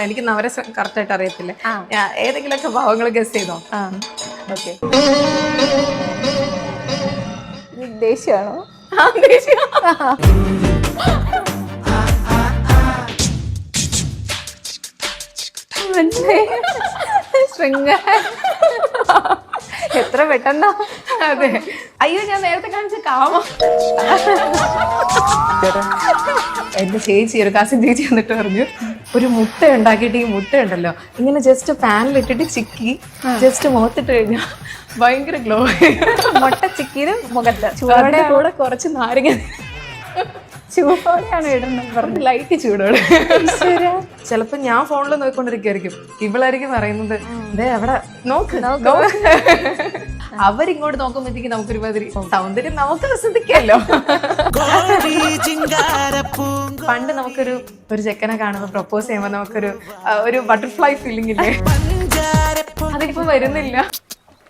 എനിക്ക് നവരെ കറക്റ്റ് ആയിട്ട് അറിയത്തില്ല. ഏതെങ്കിലുമൊക്കെ ഭാവങ്ങൾ ഗസ് ചെയ്തോ? ഓക്കെ. ദേഷ്യമാണോ? ശൃംഗാരം. എത്ര പെട്ടെന്നോ? അതെ. അയ്യോ, ഞാൻ നേരത്തെ കാണിച്ച കാമം. എന്റെ ചേച്ചി, ഒരു കസിൻ ചേച്ചി എന്നിട്ട് പറഞ്ഞു, ഒരു മുട്ട ഉണ്ടാക്കിയിട്ട് ഈ മുട്ട ഉണ്ടല്ലോ ഇങ്ങനെ ജസ്റ്റ് പാനിലിട്ടിട്ട് ചിക്കി ജസ്റ്റ് മുഖത്തിട്ട് കഴിഞ്ഞാൽ ഭയങ്കര ഗ്ലോ. മുട്ട ചിക്കിയത് മുഖത്ത് ചൂടോടെ കൂടെ കുറച്ച് നാരങ്ങ ചൂടോടെയാണ് ഇടുന്നത്. ലൈറ്റ് ചൂടോടെ. ചിലപ്പോ ഞാൻ ഫോണിൽ നോക്കിക്കൊണ്ടിരിക്കുമായിരിക്കും, ഇവളായിരിക്കും പറയുന്നത് ദേ അവിടെ നോക്ക്. അവരിങ്ങോട്ട് നോക്കുമ്പോഴത്തേക്ക് നമുക്കൊരു മാതിരി സൗന്ദര്യം നമുക്ക് ആസ്വദിക്കാമല്ലോ. പണ്ട് നമുക്കൊരു ചെക്കനെ കാണുമ്പോൾ പ്രപ്പോസ് ചെയ്യുമ്പോൾ നമുക്കൊരു ബട്ടർഫ്ലൈ ഫീലിംഗ് ഇല്ലേ? അതിപ്പോ വരുന്നില്ല.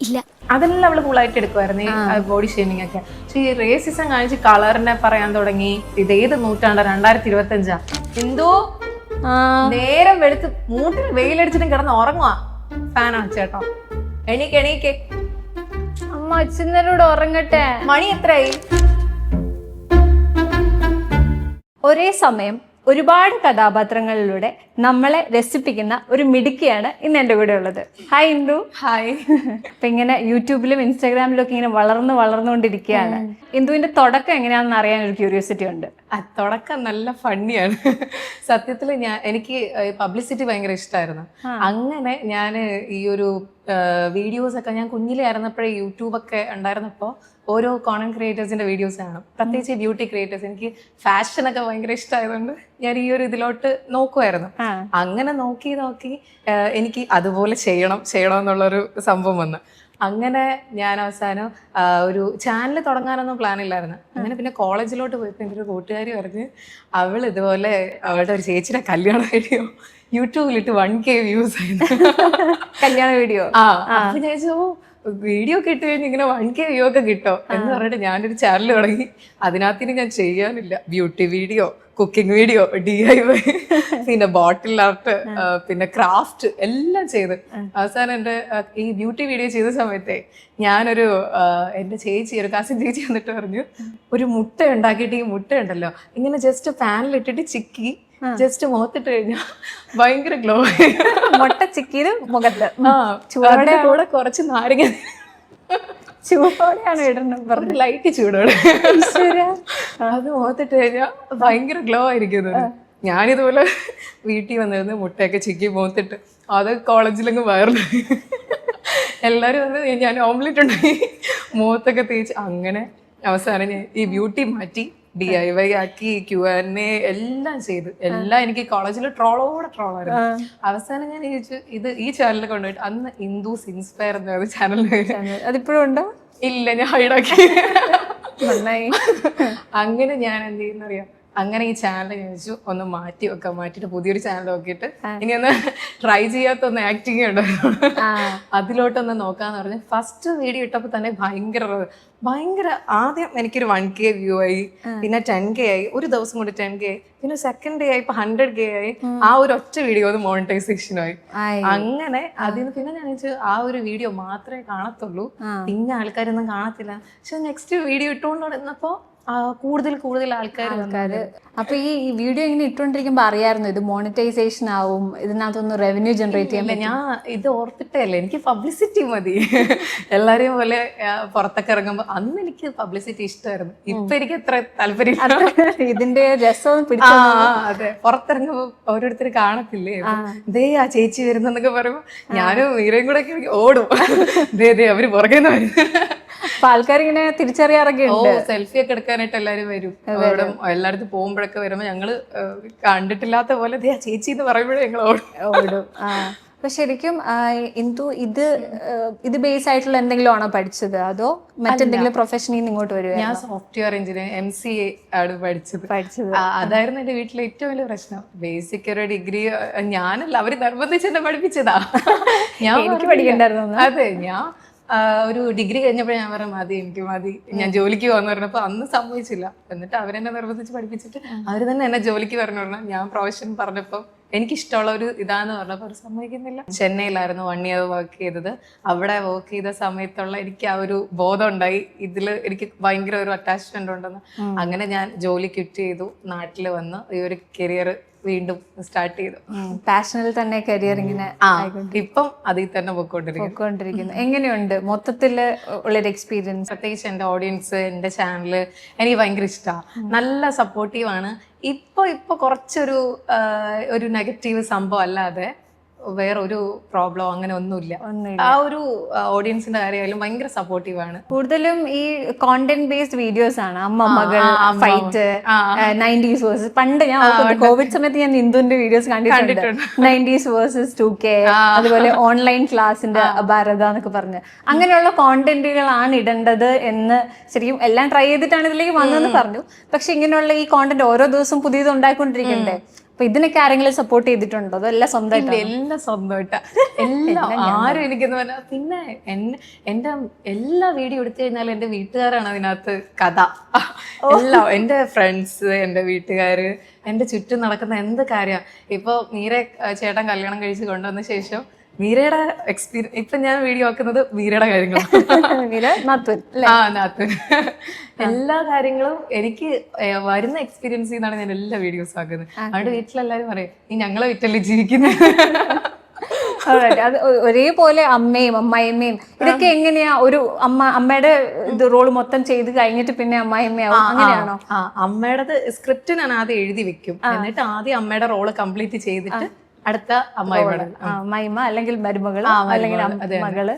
ഇല്ല, അതെല്ലാം അവള് കൂളായിട്ട് എടുക്കുമായിരുന്നു, ഈ ബോഡി ഷേമിങ് ഒക്കെ. പക്ഷെ ഈ റേസിസം കാണിച്ച് കളറിനെ പറയാൻ തുടങ്ങി. ഇതേത് നൂറ്റാണ്ട? 2025 എന്തോ നേരം വെളുത്ത് മൂട്ടിൽ വെയിലടിച്ചിട്ടും കിടന്ന് ഉറങ്ങുക. ഫാനാണ് ചേട്ടോ. എണീക്ക്. അമ്മ അച്ഛനോട് ഉറങ്ങട്ടെ. മണി എത്രയായി? ഒരേ സമയം ഒരുപാട് കഥാപാത്രങ്ങളിലൂടെ നമ്മളെ രസിപ്പിക്കുന്ന ഒരു മിടുക്കിയാണ് ഇന്ന് എൻ്റെ കൂടെ ഉള്ളത്. ഹായ് ഇന്ദു. ഹായ്. അപ്പൊ ഇങ്ങനെ യൂട്യൂബിലും ഇൻസ്റ്റാഗ്രാമിലും ഒക്കെ ഇങ്ങനെ വളർന്നുകൊണ്ടിരിക്കുകയാണ്. ഇന്ദുവിന്റെ തുടക്കം എങ്ങനെയാണെന്ന് അറിയാൻ ഒരു ക്യൂരിയോസിറ്റി ഉണ്ട്. തുടക്കം നല്ല ഫണ്ണിയാണ് സത്യത്തില്. എനിക്ക് പബ്ലിസിറ്റി ഭയങ്കര ഇഷ്ടമായിരുന്നു. അങ്ങനെ ഞാൻ ഈ ഒരു വീഡിയോസ് ഒക്കെ ഞാൻ കുഞ്ഞിലെ ആയിരുന്നപ്പോഴേ യൂട്യൂബൊക്കെ ഉണ്ടായിരുന്നപ്പോൾ ഓരോ കോണ്ടന്റ് ക്രിയേറ്റേഴ്സിന്റെ വീഡിയോസ് കാണും, പ്രത്യേകിച്ച് ബ്യൂട്ടി ക്രിയേറ്റേഴ്സ്. എനിക്ക് ഫാഷനൊക്കെ ഭയങ്കര ഇഷ്ടമായതുകൊണ്ട് ഞാൻ ഈ ഒരു ഇതിലോട്ട് നോക്കുമായിരുന്നു. അങ്ങനെ നോക്കി എനിക്ക് അതുപോലെ ചെയ്യണം എന്നുള്ളൊരു സംഭവം വന്നു. അങ്ങനെ ഞാൻ അവസാനം ഒരു ചാനൽ തുടങ്ങാനൊന്നും പ്ലാൻ ഇല്ലായിരുന്നു. അങ്ങനെ പിന്നെ കോളേജിലോട്ട് പോയപ്പോൾ എൻ്റെ ഒരു കൂട്ടുകാരി പറഞ്ഞ് അവൾ ഇതുപോലെ അവളുടെ ഒരു ചേച്ചിയുടെ കല്യാണ വീഡിയോ യൂട്യൂബിലിട്ട് 1K വ്യൂസ് ആയിരുന്നു. കല്യാണ വീഡിയോ. അപ്പൊ ഞാൻ വീഡിയോ കിട്ടി കഴിഞ്ഞ് ഇങ്ങനെ 1K വ്യൂ ഒക്കെ കിട്ടോ എന്ന് പറഞ്ഞിട്ട് ഞാനൊരു ചാനൽ തുടങ്ങി. അതിനകത്തിന് ഞാൻ ചെയ്യാനില്ല, beauty video, cooking video, DIY, പിന്നെ ബോട്ടിൽ ആർട്ട്, പിന്നെ ക്രാഫ്റ്റ് എല്ലാം ചെയ്ത് അവസാനം എൻ്റെ ഈ ബ്യൂട്ടി വീഡിയോ ചെയ്ത സമയത്തെ ഞാനൊരു എൻ്റെ ചേച്ചി, ഒരു കസിൻ ചേച്ചി എന്നിട്ട് പറഞ്ഞു, ഒരു മുട്ട ഉണ്ടാക്കിയിട്ട് ഈ മുട്ട ഉണ്ടല്ലോ ഇങ്ങനെ ജസ്റ്റ് പാനിലിട്ടിട്ട് ചിക്കി ജസ്റ്റ് മുഖത്തിട്ട് കഴിഞ്ഞാൽ ഭയങ്കര ഗ്ലോ. മുട്ട ചിക്കിയത് മുഖത്ത് ചൂടോടെ കൂടെ കുറച്ച് നാരങ്ങ ചൂടോടെയാണ് ഇടുന്നത്. ലൈറ്റ് ചൂടോടെ അത് മുഖത്തിട്ട് കഴിഞ്ഞാൽ ഭയങ്കര ഗ്ലോ ആയിരിക്കുന്നത്. ഞാനിതുപോലെ വീട്ടിൽ വന്നിരുന്ന് മുട്ടയൊക്കെ ചിക്കി മുഖത്തിട്ട് അത് കോളേജിലങ്ങ് വയറിലായി. എല്ലാവരും വന്ന് ഞാൻ ഓംലെറ്റ് ഉണ്ടായി മുഖത്തൊക്കെ തേച്ച്. അങ്ങനെ അവസാനം ഞാൻ ഈ ബ്യൂട്ടി മാറ്റി DIY ആക്കി, Q&A എല്ലാം ചെയ്ത്. എല്ലാം എനിക്ക് കോളേജിൽ ട്രോളായിരുന്നു. അവസാനം ഞാൻ ഈ ചാനലിൽ കൊണ്ടുപോയിട്ട് അന്ന് ഇന്ദുസ് ഇൻസ്പയർ എന്ന ചാനലിൽ. അതിപ്പോഴും ഉണ്ടോ? ഇല്ല, ഞാൻ ഹൈഡാക്കി. നന്നായി. അങ്ങനെ ഞാൻ എന്ത് ചെയ്യുന്നറിയാം, അങ്ങനെ ഈ ചാനൽ ഞാൻ വെച്ചു ഒന്ന് മാറ്റിയിട്ട് പുതിയൊരു ചാനൽ നോക്കിയിട്ട് ഇനി ഒന്ന് ട്രൈ ചെയ്യാത്ത ഒന്ന് ആക്ടിങ് ഉണ്ടായിരുന്നു, അതിലോട്ടൊന്ന് നോക്കാന്ന് പറഞ്ഞ് ഫസ്റ്റ് വീഡിയോ ഇട്ടപ്പോൾ തന്നെ ഭയങ്കര ആദ്യം എനിക്കൊരു 1K വ്യൂ ആയി, പിന്നെ 10K ആയി, ഒരു ദിവസം കൊണ്ട് 10K ആയി, പിന്നെ സെക്കൻഡ് ഡേ ആയി ഇപ്പൊ 100K ആയി. ആ ഒരു ഒറ്റ വീഡിയോ ഒന്ന് മോണിറ്റൈസേഷൻ ആയി. അങ്ങനെ അതിന് പിന്നെ ഞാൻ ആ ഒരു വീഡിയോ മാത്രമേ കാണത്തുള്ളൂ, പിന്നെ ആൾക്കാരൊന്നും കാണത്തില്ല. പക്ഷെ നെക്സ്റ്റ് വീഡിയോ ഇട്ടുകൊണ്ടിരുന്നപ്പോ കൂടുതൽ ആൾക്കാര്. അപ്പൊ ഈ വീഡിയോ ഇങ്ങനെ ഇട്ടുകൊണ്ടിരിക്കുമ്പോ അറിയായിരുന്നു ഇത് മോണിറ്റൈസേഷൻ ആവും, ഇതിനകത്തൊന്ന് റവന്യൂ ജനറേറ്റ് ചെയ്യാൻ? ഞാൻ ഇത് ഓർത്തിട്ടല്ലേ, എനിക്ക് പബ്ലിസിറ്റി മതി. എല്ലാരെയും പോലെ പുറത്തൊക്കെ ഇറങ്ങുമ്പോ അന്ന് എനിക്ക് പബ്ലിസിറ്റി ഇഷ്ടമായിരുന്നു. ഇപ്പൊ എനിക്ക് അത്ര താല്പര്യം. ഇതിന്റെ രസം. അതെ, പുറത്തിറങ്ങുമ്പോ ഓരോരുത്തർ കാണത്തില്ലേ, ദേ ആ ചേച്ചി വരുന്നൊക്കെ പറയുമ്പോ ഞാനും മീരയും കൂടെ ഒക്കെ ഓടും, ദേ അവര് പുറകെന്ന് വരും. അപ്പൊ ആൾക്കാരിങ്ങനെ തിരിച്ചറിയാറൊക്കെ ഉണ്ട്. സെൽഫി ഒക്കെ എടുക്കാനായിട്ട് എല്ലാരും വരും. എല്ലായിടത്തും പോകുമ്പോഴൊക്കെ വരുമ്പോ ഞങ്ങള് കണ്ടിട്ടില്ലാത്ത പോലെ ആ ചേച്ചി എന്ന് പറയുമ്പോഴേ ഞങ്ങൾ ഓടും. അപ്പൊ ശരിക്കും ഇന്ദു ഇത് ബേസ് ആയിട്ടുള്ള എന്തെങ്കിലും ആണോ പഠിച്ചത്, അതോ മറ്റെന്തെങ്കിലും പ്രൊഫഷനിൽ നിന്ന് ഇങ്ങോട്ട് വരുമോ? ഞാൻ സോഫ്റ്റ്വെയർ എഞ്ചിനീയർ MCA ആണ് പഠിച്ചത്. അതായിരുന്നു എന്റെ വീട്ടിലെ ഏറ്റവും വലിയ പ്രശ്നം. ബേസിക് ഒരു ഡിഗ്രി ഞാനല്ല, അവര് നിർബന്ധിച്ച് എന്നെ പഠിപ്പിച്ചതാ. ഞാൻ പഠിക്കണ്ടായിരുന്നു. അതെ, ഞാൻ ഒരു ഡിഗ്രി കഴിഞ്ഞപ്പോൾ ഞാൻ പറഞ്ഞു എനിക്ക് മതി, ഞാൻ ജോലിക്ക് പോകാന്ന് പറഞ്ഞപ്പോൾ അന്ന് സമ്മതിച്ചില്ല. എന്നിട്ട് അവരെന്നെ നിർബന്ധിച്ച് പഠിപ്പിച്ചിട്ട് അവർ തന്നെ എന്നെ ജോലിക്ക് പറഞ്ഞു. ഞാൻ പ്രൊഫഷൻ പറഞ്ഞപ്പോൾ എനിക്കിഷ്ടമുള്ള ഒരു ഇതാന്ന് പറഞ്ഞപ്പോൾ അവർ സമ്മതിക്കുന്നില്ല. ചെന്നൈയിലായിരുന്നു 1 year വർക്ക് ചെയ്തത്. അവിടെ വർക്ക് ചെയ്ത സമയത്തുള്ള എനിക്ക് ആ ഒരു ബോധം ഉണ്ടായി, ഇതിൽ എനിക്ക് ഭയങ്കര ഒരു അറ്റാച്ച്മെന്റ് ഉണ്ടെന്ന്. അങ്ങനെ ഞാൻ ജോലി ക്വിറ്റ് ചെയ്തു, നാട്ടിൽ വന്ന് ഈ ഒരു കരിയർ വീണ്ടും സ്റ്റാർട്ട് ചെയ്തു. പാഷനിൽ തന്നെ കരിയർ ഇങ്ങനെ ഇപ്പം അതിൽ തന്നെ പോയിക്കൊണ്ടിരിക്കുന്നു. എങ്ങനെയുണ്ട് മൊത്തത്തില് ഉള്ളൊരു എക്സ്പീരിയൻസ്? പ്രത്യേകിച്ച് എൻ്റെ ഓഡിയൻസ്, എൻ്റെ ചാനല് എനിക്ക് ഭയങ്കര ഇഷ്ടമാണ്, നല്ല സപ്പോർട്ടീവാണ്. ഇപ്പൊ കുറച്ചൊരു ഒരു നെഗറ്റീവ് സംഭവം അല്ലാതെ വേറൊരു പ്രോബ്ലം അങ്ങനെ ഒന്നുമില്ല. ആ ഒരു ഓഡിയൻസിന്റെ കാര്യമായാലും ഭയങ്കര സപ്പോർട്ടീവ് ആണ്. കൂടുതലും ഈ കോണ്ടന്റ് ബേസ്ഡ് വീഡിയോസ് ആണ്. അമ്മ മകൾ ഫൈറ്റ്, 90s വേഴ്സസ്. പണ്ട് ഞാൻ കോവിഡ് സമയത്ത് ഞാൻ ഇന്ദുവിന്റെ വീഡിയോസ് കണ്ടിട്ടുണ്ട്. 90s വേഴ്സസ് 2K, അതുപോലെ ഓൺലൈൻ ക്ലാസിന്റെ ഭാരത എന്നൊക്കെ പറഞ്ഞ് അങ്ങനെയുള്ള കോണ്ടന്റുകളാണ് ഇടേണ്ടത് എന്ന് ശരിക്കും എല്ലാം ട്രൈ ചെയ്തിട്ടാണ് ഇതിലേക്ക് വന്നതെന്ന് പറഞ്ഞു. പക്ഷെ ഇങ്ങനെയുള്ള ഈ കോണ്ടന്റ് ഓരോ ദിവസവും പുതിയത് ഉണ്ടായിക്കൊണ്ടിരിക്കണ്ടേ? അപ്പൊ ഇതിനൊക്കെ ആരെങ്കിലും സപ്പോർട്ട് ചെയ്തിട്ടുണ്ടോ? അതെല്ലാം സ്വന്തമായിട്ട്? എല്ലാം സ്വന്തമായിട്ടാ, എല്ലാം ആരും എനിക്കെന്ന് പറഞ്ഞാൽ. പിന്നെ എന്റെ എല്ലാ വീഡിയോ എടുത്തു കഴിഞ്ഞാൽ എന്റെ വീട്ടുകാരാണ് അതിനകത്ത് കഥ. എല്ലാം എന്റെ ഫ്രണ്ട്സ്, എന്റെ വീട്ടുകാര്, എന്റെ ചുറ്റും നടക്കുന്ന എന്ത് കാര്യം. ഇപ്പൊ മീര ചേട്ടൻ കല്യാണം കഴിച്ച് കൊണ്ടുവന്ന ശേഷം മീരയുടെ എക്സ്പീരിയൻസ്, ഇപ്പൊ ഞാൻ വീഡിയോ ആക്കുന്നത് മീരയുടെ കാര്യങ്ങളാണ്. നാത്തൂൻ എല്ലാ കാര്യങ്ങളും എനിക്ക് വരുന്ന എക്സ്പീരിയൻസിൽ നിന്നാണ് ഞാൻ എല്ലാ വീഡിയോസ് ആക്കുന്നത്. അവിടെ വീട്ടിലെല്ലാരും പറയും, നീ ഞങ്ങളെ വീട്ടിലല്ലേ ജീവിക്കുന്നത്. അത് ഒരേപോലെ അമ്മയും അമ്മായിമ്മയും ഇതൊക്കെ എങ്ങനെയാ? ഒരു അമ്മയുടെ ഇത് റോള് മൊത്തം ചെയ്ത് കഴിഞ്ഞിട്ട് പിന്നെ അമ്മായിമ്മയാവും, അങ്ങനെയാണോ? അമ്മയുടെ സ്ക്രിപ്റ്റ് ഞാൻ ആദ്യം എഴുതി വെക്കും, എന്നിട്ട് ആദ്യം അമ്മയുടെ റോള് കംപ്ലീറ്റ് ചെയ്തിട്ട് അടുത്ത അമ്മായിമ്മ അല്ലെങ്കിൽ മരുമകള് അല്ലെങ്കിൽ മകള്,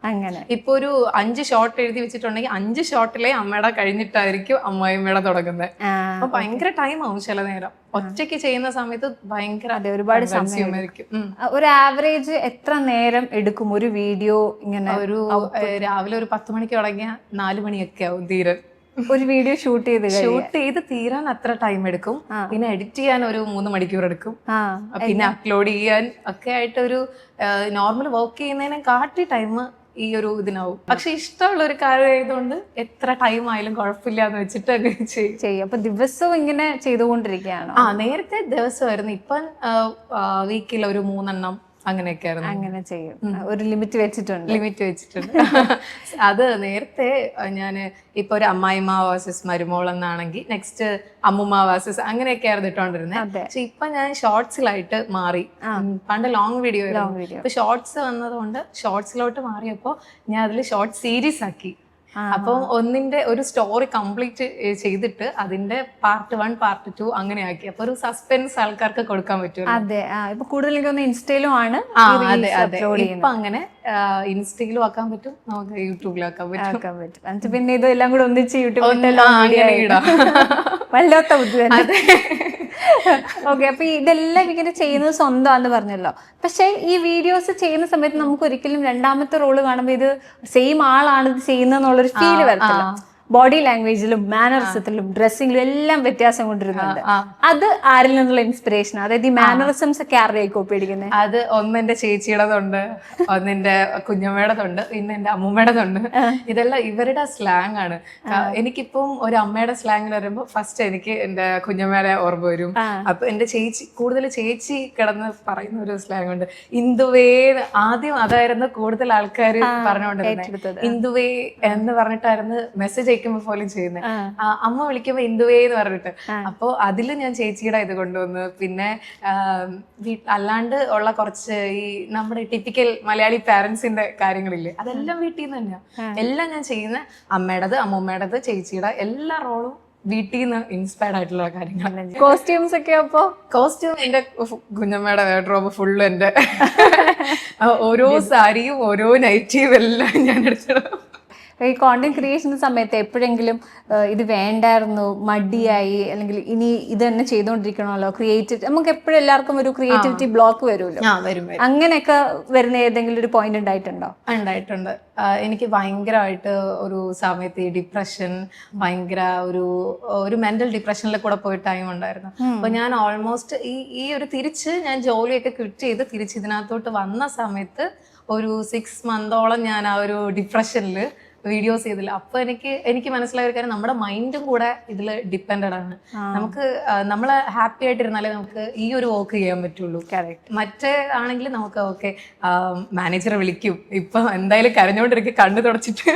അങ്ങനെ. ഇപ്പൊ ഒരു 5 ഷോട്ട് എഴുതി വെച്ചിട്ടുണ്ടെങ്കിൽ 5 ഷോട്ടിലെ അമ്മയുടെ കഴിഞ്ഞിട്ടായിരിക്കും അമ്മായിമ്മയുടെ തുടങ്ങുന്നത്. അപ്പൊ ഭയങ്കര ടൈം ആവും ചില നേരം. ഒറ്റയ്ക്ക് ചെയ്യുന്ന സമയത്ത് ഭയങ്കര ഒരുപാട് സമയമായിരിക്കും. ഒരു ആവറേജ് എത്ര നേരം എടുക്കും ഒരു വീഡിയോ ഇങ്ങനെ? ഒരു രാവിലെ ഒരു 10 മണിക്ക് തുടങ്ങിയ 4 മണിയൊക്കെ ആവും തീരാൻ. ഒരു വീഡിയോ ഷൂട്ട് ചെയ്ത് തീരാൻ അത്ര ടൈം എടുക്കും. പിന്നെ എഡിറ്റ് ചെയ്യാൻ ഒരു 3 മണിക്കൂർ എടുക്കും. പിന്നെ അപ്ലോഡ് ചെയ്യാൻ ഒക്കെ ആയിട്ട് ഒരു നോർമൽ വർക്ക് ചെയ്യുന്നതിനെ കാട്ടി ടൈം ഈ ഒരു ഇതിനാവും. പക്ഷെ ഇഷ്ടമുള്ള ഒരു കാര്യം ആയതുകൊണ്ട് എത്ര ടൈം ആയാലും കുഴപ്പമില്ല എന്ന് വെച്ചിട്ട് അങ്ങനെ ചെയ്യും. അപ്പൊ ദിവസവും ഇങ്ങനെ ചെയ്തുകൊണ്ടിരിക്കുകയാണോ? നേരത്തെ ദിവസമായിരുന്നു, ഇപ്പം വീക്കിൽ ഒരു 3 എണ്ണം അങ്ങനെയൊക്കെ ആയിരുന്നു. അങ്ങനെ ചെയ്യും. ഒരു ലിമിറ്റ് വെച്ചിട്ടുണ്ട്. അത് നേരത്തെ ഞാന് ഇപ്പൊ ഒരു അമ്മായിമ്മ വേഴ്സസ് മരുമോൾ എന്നാണെങ്കിൽ നെക്സ്റ്റ് അമ്മുമ്മ വേഴ്സസ് അങ്ങനെയൊക്കെ ആയിരുന്നു ഇട്ടോണ്ടിരുന്നത്. പക്ഷെ ഇപ്പൊ ഞാൻ ഷോർട്സിലായിട്ട് മാറി. പണ്ട് ലോങ് വീഡിയോ ആയിരുന്നു, ഇപ്പൊ ഷോർട്സ് വന്നതുകൊണ്ട് ഷോർട്സിലോട്ട് മാറിയപ്പോ ഞാൻ അതിൽ ഷോർട്ട് സീരീസ് ആക്കി. അപ്പം ഒന്നിന്റെ ഒരു സ്റ്റോറി കംപ്ലീറ്റ് ചെയ്തിട്ട് അതിന്റെ പാർട്ട് 1 പാർട്ട് 2 അങ്ങനെ ആക്കി. അപ്പൊ ഒരു സസ്പെൻസ് ആൾക്കാർക്ക് കൊടുക്കാൻ പറ്റും. അതെ, ഇപ്പൊ കൂടുതൽ ഇൻസ്റ്റയിലും ആണ്. ഇപ്പൊ അങ്ങനെ ഇൻസ്റ്റയിലും ആക്കാൻ പറ്റും, നമുക്ക് യൂട്യൂബിലും ആക്കാൻ പറ്റും. പിന്നെ ഇതെല്ലാം കൂടെ ഒന്നിച്ച് യൂട്യൂബിൽ വല്ലാത്ത ബുദ്ധി. ഓക്കെ, അപ്പൊ ഇതെല്ലാം ഇങ്ങനെ ചെയ്യുന്നത് സ്വന്തമാണെന്ന് പറഞ്ഞല്ലോ. പക്ഷെ ഈ വീഡിയോസ് ചെയ്യുന്ന സമയത്ത് നമുക്ക് ഒരിക്കലും രണ്ടാമത്തെ റോള് കാണുമ്പോൾ ഇത് സെയിം ആളാണ് ഇത് ചെയ്യുന്നതെന്നുള്ളൊരു ഫീല് വരത്തില്ല. ബോഡി ലാംഗ്വേജിലും മാനറിസത്തിലും ഡ്രസ്സിങ്ങിലും എല്ലാം വ്യത്യാസം കൊണ്ടിരുന്നുണ്ട്. അത് ആരിൽ നിന്നുള്ള ഇൻസ്പിറേഷൻ? അതായത് ഈ മാനറിസംസ് ഒക്കെ ആരുടെയായി കോപ്പി അടിക്കുന്നത്? അത് ഒന്നെന്റെ ചേച്ചിയുടേതുണ്ട്, ഒന്നെന്റെ കുഞ്ഞമ്മയുടേതുണ്ട്, പിന്നെ എന്റെ അമ്മൂമ്മയുടേതുണ്ട്. ഇതെല്ലാം ഇവരുടെ സ്ലാങ് ആണ്. എനിക്കിപ്പം ഒരു അമ്മയുടെ സ്ലാങ്ങിൽ വരുമ്പോ ഫസ്റ്റ് എനിക്ക് എന്റെ കുഞ്ഞമ്മയുടെ ഓർമ്മ വരും. അപ്പൊ എന്റെ ചേച്ചി, കൂടുതൽ ചേച്ചി കിടന്ന് പറയുന്ന ഒരു സ്ലാങ് ഉണ്ട്, ഇന്ദുവേ. ആദ്യം അതായിരുന്നു കൂടുതൽ ആൾക്കാർ പറഞ്ഞുകൊണ്ടിരുന്നത്, ഇന്ദുവേ എന്ന് പറഞ്ഞിട്ടായിരുന്നു മെസ്സേജ് പോലും ചെയ്യുന്നത്. അമ്മ വിളിക്കുമ്പോ ഇന്ദുവേ എന്ന് പറഞ്ഞിട്ട്. അപ്പൊ അതില് ഞാൻ ചേച്ചിയുടെ ഇത് കൊണ്ടുവന്ന്, പിന്നെ അല്ലാണ്ട് ഉള്ള കുറച്ച് ഈ നമ്മുടെ ടിപ്പിക്കൽ മലയാളി പാരന്റ്സിന്റെ കാര്യങ്ങളില്ലേ, അതെല്ലാം വീട്ടിൽ നിന്ന് തന്നെയാ. എല്ലാം ഞാൻ ചെയ്യുന്ന അമ്മയുടേത്, അമ്മൂമ്മയുടേത്, ചേച്ചിയുടെ എല്ലാ റോളും വീട്ടിൽ നിന്ന് ഇൻസ്പയർഡ് ആയിട്ടുള്ള കാര്യങ്ങൾ. കോസ്റ്റ്യൂംസ് ഒക്കെ? അപ്പോ കോസ്റ്റ്യൂം എന്റെ കുഞ്ഞമ്മയുടെ വാർഡ്രോബ് ഫുള്ള് എന്റെ ഓരോ സാരിയും ഓരോ നൈറ്റിയും എല്ലാം ഞാൻ എടുത്തിടും. ഈ കോണ്ടന്റ് ക്രിയേഷൻ സമയത്ത് എപ്പോഴെങ്കിലും ഇത് വേണ്ടായിരുന്നു, മടിയായി, അല്ലെങ്കിൽ ഇനി ഇത് തന്നെ ചെയ്തുകൊണ്ടിരിക്കണമല്ലോ, ക്രിയേറ്റീവ്, നമുക്ക് എപ്പോഴും എല്ലാവർക്കും ഒരു ക്രിയേറ്റിവിറ്റി ബ്ലോക്ക് വരുമല്ലോ, അങ്ങനെയൊക്കെ വരുന്ന ഏതെങ്കിലും ഒരു പോയിന്റ് ഉണ്ടായിട്ടുണ്ടോ? ഉണ്ടായിട്ടുണ്ട്. എനിക്ക് ഭയങ്കരമായിട്ട് ഒരു സമയത്ത് ഈ ഡിപ്രഷൻ, ഭയങ്കര ഒരു മെന്റൽ ഡിപ്രഷനിൽ കൂടെ പോയ ടൈം ഉണ്ടായിരുന്നു. അപ്പൊ ഞാൻ ഓൾമോസ്റ്റ് ഈ ഒരു തിരിച്ച് ഞാൻ ജോലിയൊക്കെ ക്വിറ്റ് ചെയ്ത് തിരിച്ച് ഇതിനകത്തോട്ട് വന്ന സമയത്ത് ഒരു 6 മന്തോളം ഞാൻ ആ ഒരു ഡിപ്രഷനിൽ വീഡിയോസ് ചെയ്തില്ല. അപ്പൊ എനിക്ക് മനസ്സിലായ ഒരു കാര്യം, നമ്മുടെ മൈൻഡും കൂടെ ഇതിൽ ഡിപ്പെൻഡഡ് ആണ്. നമുക്ക് നമ്മളെ ഹാപ്പി ആയിട്ടിരുന്നാലേ നമുക്ക് ഈ ഒരു വർക്ക് ചെയ്യാൻ പറ്റുള്ളൂ. മറ്റേ ആണെങ്കിൽ നമുക്ക് ഓക്കെ മാനേജറെ വിളിക്കും, ഇപ്പൊ എന്തായാലും കരഞ്ഞോണ്ടിരിക്കും, കണ്ണു തുടച്ചിട്ട്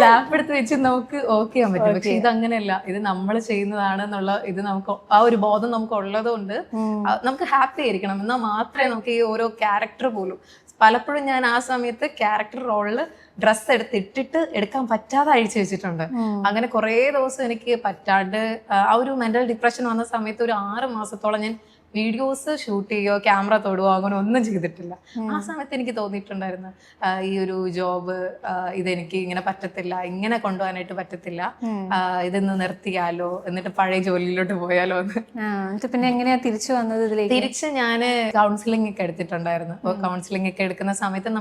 ലാപ്പ് എടുത്ത് വെച്ച് നമുക്ക് ഓക്കെ ചെയ്യാൻ പറ്റും. പക്ഷെ ഇത് അങ്ങനെയല്ല, ഇത് നമ്മൾ ചെയ്യുന്നതാണ് എന്നുള്ള ഇത് നമുക്ക് ആ ഒരു ബോധം നമുക്ക് ഉള്ളത് കൊണ്ട് നമുക്ക് ഹാപ്പി ആയിരിക്കണം. എന്നാൽ മാത്രമേ നമുക്ക് ഈ ഓരോ ക്യാരക്ടർ പോലും, പലപ്പോഴും ഞാൻ ആ സമയത്ത് ക്യാരക്ടർ റോളില് ഡ്രസ്സ് ഇട്ടിട്ട് എടുക്കാൻ പറ്റാതെ അഴിച്ചു വെച്ചിട്ടുണ്ട്. അങ്ങനെ കുറേ ദിവസം എനിക്ക് പറ്റാണ്ട് ആ ഒരു മെന്റൽ ഡിപ്രഷൻ വന്ന സമയത്ത് ഒരു 6 മാസത്തോളം ഞാൻ വീഡിയോസ് ഷൂട്ട് ചെയ്യോ ക്യാമറ തൊടുവോ അങ്ങനെ ഒന്നും ചെയ്തിട്ടില്ല. ആ സമയത്ത് എനിക്ക് തോന്നിയിട്ടുണ്ടായിരുന്നു ഈ ഒരു ജോബ് ഇതെനിക്ക് ഇങ്ങനെ പറ്റത്തില്ല, ഇങ്ങനെ കൊണ്ടുപോകാനായിട്ട് പറ്റത്തില്ല, ഇതൊന്ന് നിർത്തിയാലോ, എന്നിട്ട് പഴയ ജോലിയിലോട്ട് പോയാലോ എന്ന്. പിന്നെ എങ്ങനെയാ തിരിച്ചു വന്നത് ഇതിലേക്ക്? തിരിച്ച് ഞാൻ കൗൺസിലിംഗ് ഒക്കെ എടുത്തിട്ടുണ്ടായിരുന്നു. അപ്പോൾ കൗൺസിലിംഗ് ഒക്കെ എടുക്കുന്ന സമയത്ത്